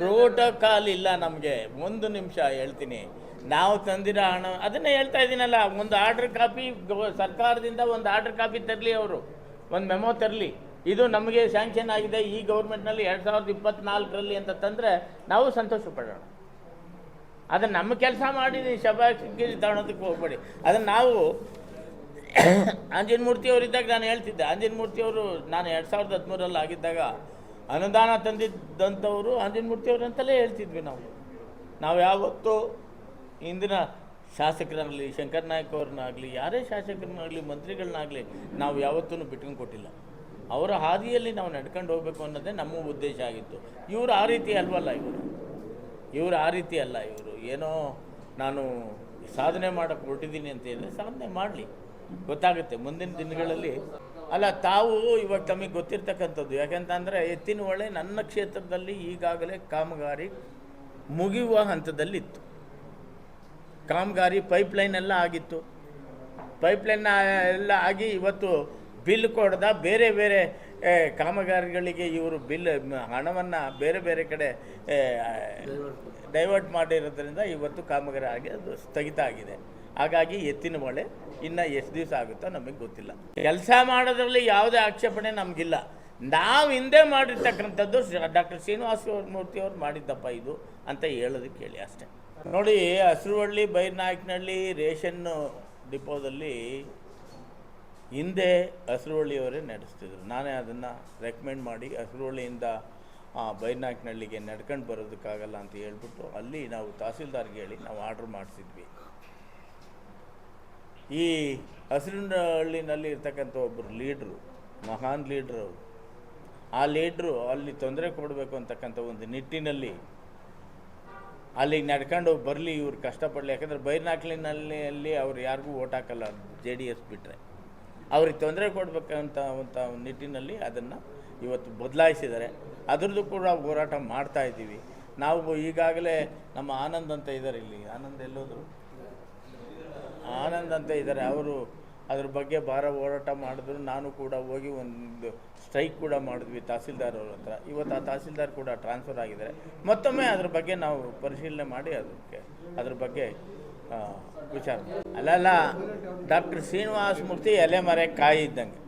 ಪ್ರೋಟೋಕಾಲ್ ಇಲ್ಲ ನಮಗೆ. 1 ನಿಮಿಷ ಹೇಳ್ತೀನಿ. ನಾವು ತಂದಿರೋ ಹಣ ಅದನ್ನೇ ಹೇಳ್ತಾ ಇದ್ದೀನಲ್ಲ, ಒಂದು ಆರ್ಡ್ರ್ ಕಾಪಿ ಸರ್ಕಾರದಿಂದ ಒಂದು ಆರ್ಡ್ರ್ ಕಾಪಿ ತರಲಿ, ಅವರು ಒಂದು ಮೆಮೊ ತರಲಿ, ಇದು ನಮಗೆ ಸ್ಯಾಂಕ್ಷನ್ ಆಗಿದೆ ಈ ಗೌರ್ಮೆಂಟ್ನಲ್ಲಿ 2024ರಲ್ಲಿ ಅಂತ ತಂದರೆ ನಾವು ಸಂತೋಷ ಪಡೋಣ. ಅದನ್ನು ನಮ್ಮ ಕೆಲಸ ಮಾಡಿ ಶಬಾಷಿಗೆ ತಗೊಳೋದಕ್ಕೆ ಹೋಗ್ಬೇಡಿ. ಅದನ್ನು ನಾವು ಆಂಜನೇಯಮೂರ್ತಿಯವರಿದ್ದಾಗ ನಾನು ಹೇಳ್ತಿದ್ದೆ, ಆಂಜನೇಯಮೂರ್ತಿಯವರು ನಾನು 2013ರಲ್ಲಿ ಆಗಿದ್ದಾಗ ಅನುದಾನ ತಂದಿದ್ದಂಥವರು ಆಂಜನೇಯಮೂರ್ತಿಯವರು ಅಂತಲೇ ಹೇಳ್ತಿದ್ವಿ ನಾವು ಯಾವತ್ತೂ ಇಂದಿನ ಶಾಸಕರಾಗಲಿ, ಶಂಕರ್ ನಾಯ್ಕ ಅವ್ರನ್ನಾಗಲಿ, ಯಾರೇ ಶಾಸಕರನ್ನಾಗಲಿ, ಮಂತ್ರಿಗಳನ್ನಾಗಲಿ ನಾವು ಯಾವತ್ತೂ ಬಿಟ್ಕೊಂಡು ಕೊಟ್ಟಿಲ್ಲ. ಅವರ ಹಾದಿಯಲ್ಲಿ ನಾವು ನಡ್ಕೊಂಡು ಹೋಗಬೇಕು ಅನ್ನೋದೇ ನಮ್ಮ ಉದ್ದೇಶ ಆಗಿತ್ತು. ಇವರು ಆ ರೀತಿ ಅಲ್ವಲ್ಲ, ಇವರು ಆ ರೀತಿ ಅಲ್ಲ. ಇವರು ಏನೋ ನಾನು ಸಾಧನೆ ಮಾಡೋಕ್ಕೆ ಹೊರಟಿದ್ದೀನಿ ಅಂತ ಹೇಳಿದ್ರೆ ಸಾಧನೆ ಮಾಡಲಿ, ಗೊತ್ತಾಗುತ್ತೆ ಮುಂದಿನ ದಿನಗಳಲ್ಲಿ. ಅಲ್ಲ, ತಾವು ಇವಾಗ ತಮಗೆ ಗೊತ್ತಿರ್ತಕ್ಕಂಥದ್ದು ಯಾಕೆಂತಂದರೆ ಎತ್ತಿನಹೊಳೆ ನನ್ನ ಕ್ಷೇತ್ರದಲ್ಲಿ ಈಗಾಗಲೇ ಕಾಮಗಾರಿ ಮುಗಿಯುವ ಹಂತದಲ್ಲಿತ್ತು. ಕಾಮಗಾರಿ ಪೈಪ್ಲೈನ್ ಎಲ್ಲ ಆಗಿತ್ತು. ಪೈಪ್ಲೈನ್ ಎಲ್ಲ ಆಗಿ ಇವತ್ತು ಬಿಲ್ ಕೊಡ್ದ ಬೇರೆ ಬೇರೆ ಕಾಮಗಾರಿಗಳಿಗೆ ಇವರು ಹಣವನ್ನು ಬೇರೆ ಬೇರೆ ಕಡೆ ಡೈವರ್ಟ್ ಮಾಡಿರೋದ್ರಿಂದ ಇವತ್ತು ಕಾಮಗಾರಿ ಆಗಿ ಅದು ಸ್ಥಗಿತ ಆಗಿದೆ. ಹಾಗಾಗಿ ಎತ್ತಿನಹೊಳೆ ಇನ್ನು ಎಷ್ಟು ದಿವಸ ಆಗುತ್ತೋ ನಮಗೆ ಗೊತ್ತಿಲ್ಲ. ಕೆಲಸ ಮಾಡೋದ್ರಲ್ಲಿ ಯಾವುದೇ ಆಕ್ಷೇಪಣೆ ನಮಗಿಲ್ಲ. ನಾವು ಹಿಂದೆ ಮಾಡಿರ್ತಕ್ಕಂಥದ್ದು ಡಾಕ್ಟರ್ ಶ್ರೀನಿವಾಸ ಮೂರ್ತಿಯವ್ರು ಮಾಡಿದ್ದಪ್ಪ ಇದು ಅಂತ ಹೇಳೋದಕ್ಕೆ ಹೇಳಿ ಅಷ್ಟೇ. ನೋಡಿ, ಹಸಿರುವಳ್ಳಿ, ಬೈರನಾಯಕನಹಳ್ಳಿ ರೇಷನ್ ಡಿಪೋದಲ್ಲಿ ಹಿಂದೆ ಹಸಿರುವಳ್ಳಿಯವರೇ ನಡೆಸ್ತಿದ್ರು. ನಾನೇ ಅದನ್ನು ರೆಕಮೆಂಡ್ ಮಾಡಿ ಹಸಿರುವಳ್ಳಿಯಿಂದ ಬೈನಾಕ್ನಹಳ್ಳಿಗೆ ನಡ್ಕೊಂಡು ಬರೋದಕ್ಕಾಗಲ್ಲ ಅಂತ ಹೇಳ್ಬಿಟ್ಟು ಅಲ್ಲಿ ನಾವು ತಹಸೀಲ್ದಾರ್ಗೆ ಹೇಳಿ ನಾವು ಆರ್ಡ್ರ್ ಮಾಡಿಸಿದ್ವಿ. ಈ ಹಸಿರುಹಳ್ಳಿನಲ್ಲಿ ಇರ್ತಕ್ಕಂಥ ಒಬ್ಬರು ಲೀಡ್ರು, ಮಹಾನ್ ಲೀಡ್ರು ಅವರು. ಆ ಲೀಡ್ರು ಅಲ್ಲಿ ತೊಂದರೆ ಕೊಡಬೇಕು ಅಂತಕ್ಕಂಥ ಒಂದು ನಿಟ್ಟಿನಲ್ಲಿ ಅಲ್ಲಿಗೆ ನಡ್ಕೊಂಡು ಬರಲಿ, ಇವ್ರು ಕಷ್ಟಪಡಲಿ. ಯಾಕಂದರೆ ಬೈರ್ನಾಕ್ಲಿನಲ್ಲಿ ಅವ್ರು ಯಾರಿಗೂ ಓಟ್ ಹಾಕಲ್ಲ, JDS ಬಿಟ್ಟರೆ. ಅವ್ರಿಗೆ ತೊಂದರೆ ಕೊಡಬೇಕಂತ ಒಂದು ನಿಟ್ಟಿನಲ್ಲಿ ಅದನ್ನು ಇವತ್ತು ಬದಲಾಯಿಸಿದ್ದಾರೆ. ಅದರದ್ದು ಕೂಡ ಹೋರಾಟ ಮಾಡ್ತಾಯಿದ್ದೀವಿ ನಾವು. ಈಗಾಗಲೇ ನಮ್ಮ ಆನಂದ್ ಅಂತ ಇದ್ದಾರೆ, ಇಲ್ಲಿ ಆನಂದ್ ಎಲ್ಲೋದ್ರು, ಆನಂದ್ ಅಂತ ಇದ್ದಾರೆ, ಅವರು ಅದ್ರ ಬಗ್ಗೆ ಹೋರಾಟ ಮಾಡಿದ್ರು. ನಾನು ಕೂಡ ಹೋಗಿ ಒಂದು ಸ್ಟ್ರೈಕ್ ಕೂಡ ಮಾಡಿದ್ವಿ ತಹಸೀಲ್ದಾರ್ ಅವ್ರ ಹತ್ರ. ಇವತ್ತು ಆ ತಹಸೀಲ್ದಾರ್ ಕೂಡ ಟ್ರಾನ್ಸ್ಫರ್ ಆಗಿದ್ದಾರೆ. ಮತ್ತೊಮ್ಮೆ ಅದ್ರ ಬಗ್ಗೆ ನಾವು ಪರಿಶೀಲನೆ ಮಾಡಿ ಅದ್ರ ಬಗ್ಗೆ ವಿಚಾರ. ಅಲ್ಲಲ್ಲ, ಡಾಕ್ಟರ್ ಶ್ರೀನಿವಾಸ ಮೂರ್ತಿ ಎಲೆ ಮರೆ ಕಾಯಿ ಇದ್ದಂಗೆ,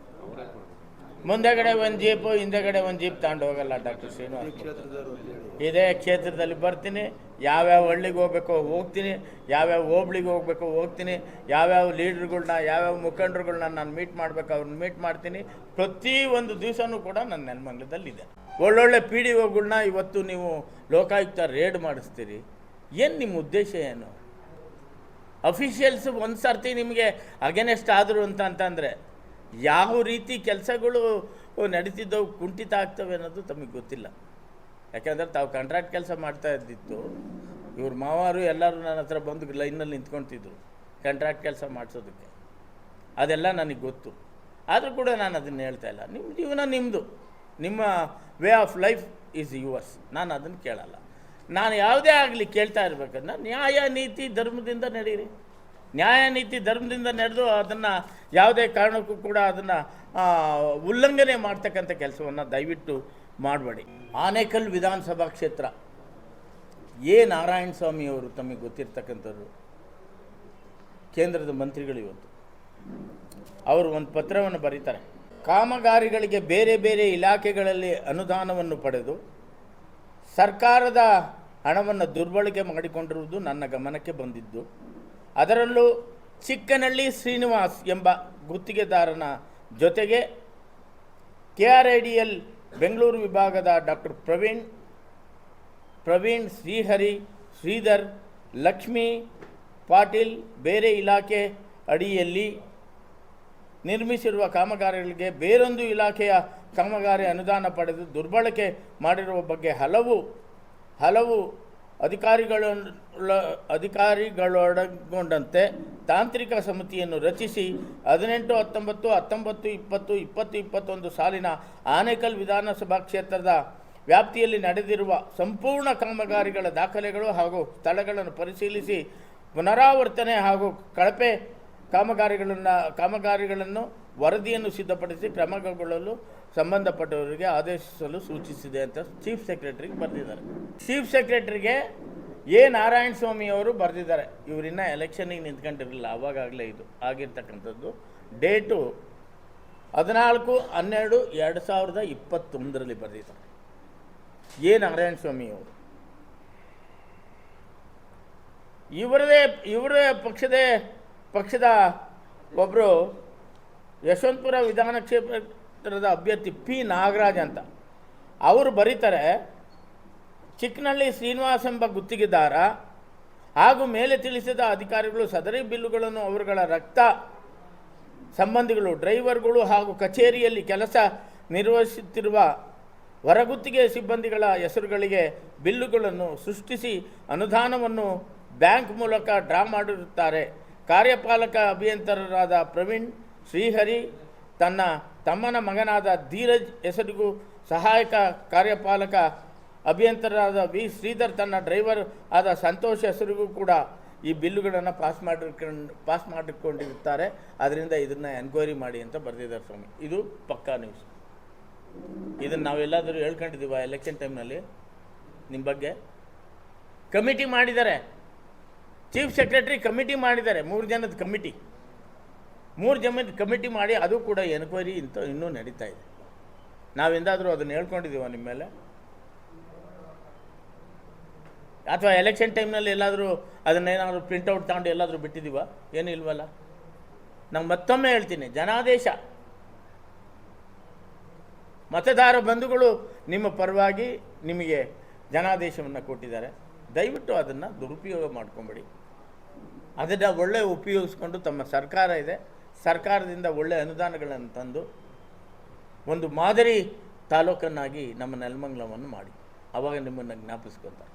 ಮುಂದೆಗಡೆ ಒಂದು ಜೀಪು ಹಿಂದೆಗಡೆ ಒಂದು ಜೀಪ್ ತಗೊಂಡು ಹೋಗಲ್ಲ ಡಾಕ್ಟರ್ ಶ್ರೀನಿವಾಸ ಮೂರ್ತಿ. ಇದೇ ಕ್ಷೇತ್ರದಲ್ಲಿ ಬರ್ತೀನಿ, ಯಾವ್ಯಾವ ಹಳ್ಳಿಗೆ ಹೋಗ್ಬೇಕೋ ಹೋಗ್ತೀನಿ, ಯಾವ್ಯಾವ ಹೋಬ್ಳಿಗೆ ಹೋಗ್ಬೇಕೋ ಹೋಗ್ತೀನಿ, ಯಾವ್ಯಾವ ಲೀಡ್ರುಗಳ್ನ ಯಾವ್ಯಾವ ಮುಖಂಡರುಗಳ್ನ ನಾನು ಮೀಟ್ ಮಾಡಬೇಕು ಅವ್ರನ್ನ ಮೀಟ್ ಮಾಡ್ತೀನಿ. ಪ್ರತಿಯೊಂದು ದಿವಸನೂ ಕೂಡ ನನ್ನ ನೆಲಮಂಗಲದಲ್ಲಿದೆ. ಒಳ್ಳೊಳ್ಳೆ PDOಗಳ್ನ ಇವತ್ತು ನೀವು ಲೋಕಾಯುಕ್ತ ರೇಡ್ ಮಾಡಿಸ್ತೀರಿ. ಏನು ನಿಮ್ಮ ಉದ್ದೇಶ ಏನು? ಅಫಿಷಿಯಲ್ಸ್ ಒಂದು ಸರ್ತಿ ನಿಮಗೆ ಅಗೇನೆಸ್ಟ್ ಆದರು ಅಂತಂದರೆ ಯಾವ ರೀತಿ ಕೆಲಸಗಳು ನಡೀತಿದ್ದವು, ಕುಂಠಿತ ಆಗ್ತವೆ ಅನ್ನೋದು ತಮಗೆ ಗೊತ್ತಿಲ್ಲ. ಯಾಕೆಂದರೆ ತಾವು ಕಾಂಟ್ರಾಕ್ಟ್ ಕೆಲಸ ಮಾಡ್ತಾ ಇದ್ದಿತ್ತು. ಇವ್ರ ಮಾವಾರು ಎಲ್ಲರೂ ನನ್ನ ಹತ್ರ ಬಂದು ಲೈನಲ್ಲಿ ನಿಂತ್ಕೊಳ್ತಿದ್ರು ಕಾಂಟ್ರಾಕ್ಟ್ ಕೆಲಸ ಮಾಡಿಸೋದಕ್ಕೆ. ಅದೆಲ್ಲ ನನಗೆ ಗೊತ್ತು. ಆದರೂ ಕೂಡ ನಾನು ಅದನ್ನು ಹೇಳ್ತಾ ಇಲ್ಲ. ನಿಮ್ಮ ಜೀವನ ನಿಮ್ಮದು, ನಿಮ್ಮ way of life is yours. ನಾನು ಅದನ್ನು ಕೇಳಲ್ಲ. ನಾನು ಯಾವುದೇ ಆಗಲಿ ಕೇಳ್ತಾ ಇರಬೇಕಂದ್ರೆ ನ್ಯಾಯ ನೀತಿ ಧರ್ಮದಿಂದ ನಡೀರಿ. ನ್ಯಾಯ ನೀತಿ ಧರ್ಮದಿಂದ ನಡೆದು ಅದನ್ನು ಯಾವುದೇ ಕಾರಣಕ್ಕೂ ಕೂಡ ಅದನ್ನು ಉಲ್ಲಂಘನೆ ಮಾಡ್ತಕ್ಕಂಥ ಕೆಲಸವನ್ನು ದಯವಿಟ್ಟು ಮಾಡಬೇಡಿ. ಆನೇಕಲ್ ವಿಧಾನಸಭಾ ಕ್ಷೇತ್ರ ನಾರಾಯಣ ಸ್ವಾಮಿ ಅವರು ತಮಗೆ ಗೊತ್ತಿರ್ತಕ್ಕಂಥವ್ರು, ಕೇಂದ್ರದ ಮಂತ್ರಿಗಳು. ಇವತ್ತು ಅವರು ಒಂದು ಪತ್ರವನ್ನು ಬರೀತಾರೆ. ಕಾಮಗಾರಿಗಳಿಗೆ ಬೇರೆ ಬೇರೆ ಇಲಾಖೆಗಳಲ್ಲಿ ಅನುದಾನವನ್ನು ಪಡೆದು ಸರ್ಕಾರದ ಹಣವನ್ನು ದುರ್ಬಳಕೆ ಮಾಡಿಕೊಂಡಿರುವುದು ನನ್ನ ಗಮನಕ್ಕೆ ಬಂದಿದ್ದು. ಅದರಲ್ಲೂ ಚಿಕ್ಕನಹಳ್ಳಿ ಶ್ರೀನಿವಾಸ್ ಎಂಬ ಗುತ್ತಿಗೆದಾರನ ಜೊತೆಗೆ KRIDL ಬೆಂಗಳೂರು ವಿಭಾಗದ ಡಾಕ್ಟರ್ ಪ್ರವೀಣ್, ಶ್ರೀಹರಿ, ಶ್ರೀಧರ್, ಲಕ್ಷ್ಮೀ ಪಾಟೀಲ್ ಬೇರೆ ಇಲಾಖೆ ಅಡಿಯಲ್ಲಿ ನಿರ್ಮಿಸಿರುವ ಕಾಮಗಾರಿಗಳಿಗೆ ಬೇರೊಂದು ಇಲಾಖೆಯ ಕಾಮಗಾರಿ ಅನುದಾನ ಪಡೆದು ದುರ್ಬಳಕೆ ಮಾಡಿರುವ ಬಗ್ಗೆ ಹಲವು ಅಧಿಕಾರಿಗಳೊಳಗೊಂಡಂತೆ ತಾಂತ್ರಿಕ ಸಮಿತಿಯನ್ನು ರಚಿಸಿ 18, 19, 19, 20, 20, 21 ಸಾಲಿನ ಆನೇಕಲ್ ವಿಧಾನಸಭಾ ಕ್ಷೇತ್ರದ ವ್ಯಾಪ್ತಿಯಲ್ಲಿ ನಡೆದಿರುವ ಸಂಪೂರ್ಣ ಕಾಮಗಾರಿಗಳ ದಾಖಲೆಗಳು ಹಾಗೂ ಸ್ಥಳಗಳನ್ನು ಪರಿಶೀಲಿಸಿ ಪುನರಾವರ್ತನೆ ಹಾಗೂ ಕಳಪೆ ಕಾಮಗಾರಿಗಳನ್ನು ವರದಿಯನ್ನು ಸಿದ್ಧಪಡಿಸಿ ಕ್ರಮಗೊಳ್ಳಲು ಸಂಬಂಧಪಟ್ಟವರಿಗೆ ಆದೇಶಿಸಲು ಸೂಚಿಸಿದೆ ಅಂತ ಚೀಫ್ ಸೆಕ್ರೆಟರಿಗೆ ಬರೆದಿದ್ದಾರೆ. ಚೀಫ್ ಸೆಕ್ರೆಟರಿಗೆ ನಾರಾಯಣ ಸ್ವಾಮಿ ಅವರು ಬರೆದಿದ್ದಾರೆ. ಇವರಿನ್ನ ಎಲೆಕ್ಷನ್ನಿಗೆ ನಿಂತ್ಕೊಂಡಿರಲಿಲ್ಲ, ಆವಾಗಲೇ ಇದು ಆಗಿರ್ತಕ್ಕಂಥದ್ದು. ಡೇಟು 14/12/2021 ಬರೆದಿದ್ದಾರೆ. ನಾರಾಯಣ ಸ್ವಾಮಿ ಅವರು ಇವರೇ ಪಕ್ಷದ ಒಬ್ಬರು ಯಶವಂತಪುರ ವಿಧಾನ ಕ್ಷೇತ್ರದ ಅಭ್ಯರ್ಥಿ P. ನಾಗರಾಜ್ ಅಂತ ಅವರು ಬರೀತಾರೆ. ಚಿಕ್ಕನಹಳ್ಳಿ ಶ್ರೀನಿವಾಸ್ ಎಂಬ ಗುತ್ತಿಗೆದಾರ ಹಾಗೂ ಮೇಲೆ ತಿಳಿಸಿದ ಅಧಿಕಾರಿಗಳು ಸದರಿ ಬಿಲ್ಲುಗಳನ್ನು ಅವರುಗಳ ರಕ್ತ ಸಂಬಂಧಿಗಳು, ಡ್ರೈವರ್ಗಳು ಹಾಗೂ ಕಚೇರಿಯಲ್ಲಿ ಕೆಲಸ ನಿರ್ವಹಿಸುತ್ತಿರುವ ಹೊರಗುತ್ತಿಗೆ ಸಿಬ್ಬಂದಿಗಳ ಹೆಸರುಗಳಿಗೆ ಬಿಲ್ಲುಗಳನ್ನು ಸೃಷ್ಟಿಸಿ ಅನುದಾನವನ್ನು ಬ್ಯಾಂಕ್ ಮೂಲಕ ಡ್ರಾ ಮಾಡಿರುತ್ತಾರೆ. ಕಾರ್ಯಪಾಲಕ ಅಭಿಯಂತರರಾದ ಪ್ರವೀಣ್, ಶ್ರೀಹರಿ ತನ್ನ ತಮ್ಮನ ಮಗನಾದ ಧೀರಜ್ ಹೆಸರಿಗೂ, ಸಹಾಯಕ ಕಾರ್ಯಪಾಲಕ ಅಭಿಯಂತರರಾದ V. ಶ್ರೀಧರ್ ತನ್ನ ಡ್ರೈವರ್ ಆದ ಸಂತೋಷ್ ಹೆಸರಿಗೂ ಕೂಡ ಈ ಬಿಲ್ಲುಗಳನ್ನು ಪಾಸ್ ಮಾಡಿಕೊಂಡಿರುತ್ತಾರೆ. ಅದರಿಂದ ಇದನ್ನು ಎನ್ಕ್ವೈರಿ ಮಾಡಿ ಅಂತ ಬರೆದಿದ್ದಾರೆ ಸ್ವಾಮಿ. ಇದು ಪಕ್ಕಾ ನ್ಯೂಸ್. ಇದನ್ನು ನಾವೆಲ್ಲಾದರೂ ಹೇಳ್ಕೊಂಡಿದ್ದೀವ ಎಲೆಕ್ಷನ್ ಟೈಮ್ನಲ್ಲಿ? ನಿಮ್ಮ ಬಗ್ಗೆ ಕಮಿಟಿ ಮಾಡಿದ್ದಾರೆ, ಚೀಫ್ ಸೆಕ್ರೆಟರಿ ಕಮಿಟಿ ಮಾಡಿದ್ದಾರೆ, 3 ಜನದ ಕಮಿಟಿ ಮಾಡಿ ಅದು ಕೂಡ ಎನ್ಕ್ವೈರಿ ಇನ್ನೂ ನಡೀತಾ ಇದೆ. ನಾವೆಂದಾದರೂ ಅದನ್ನು ಹೇಳ್ಕೊಂಡಿದ್ದೀವ ನಿಮ್ಮ ಮೇಲೆ? ಅಥವಾ ಎಲೆಕ್ಷನ್ ಟೈಮ್ನಲ್ಲಿ ಎಲ್ಲಾದರೂ ಅದನ್ನೇನಾದರೂ ಪ್ರಿಂಟೌಟ್ ತಗೊಂಡು ಎಲ್ಲಾದರೂ ಬಿಟ್ಟಿದ್ದೀವ? ಏನೂ ಇಲ್ವಲ್ಲ. ನಾನು ಮತ್ತೊಮ್ಮೆ ಹೇಳ್ತೀನಿ, ಜನಾದೇಶ ಮತದಾರ ಬಂಧುಗಳು ನಿಮ್ಮ ಪರವಾಗಿ ನಿಮಗೆ ಜನಾದೇಶವನ್ನು ಕೊಟ್ಟಿದ್ದಾರೆ. ದಯವಿಟ್ಟು ಅದನ್ನು ದುರುಪಯೋಗ ಮಾಡ್ಕೊಂಬೇಡಿ. ಅದನ್ನು ಒಳ್ಳೆ ಉಪಯೋಗಿಸ್ಕೊಂಡು ತಮ್ಮ ಸರ್ಕಾರ ಇದೆ, ಸರ್ಕಾರದಿಂದ ಒಳ್ಳೆಯ ಅನುದಾನಗಳನ್ನು ತಂದು ಒಂದು ಮಾದರಿ ತಾಲೂಕನ್ನಾಗಿ ನಮ್ಮ ನೆಲಮಂಗಲವನ್ನು ಮಾಡಿ, ಆವಾಗ ನಿಮ್ಮನ್ನು ಜ್ಞಾಪಿಸ್ಕೊತಾರೆ.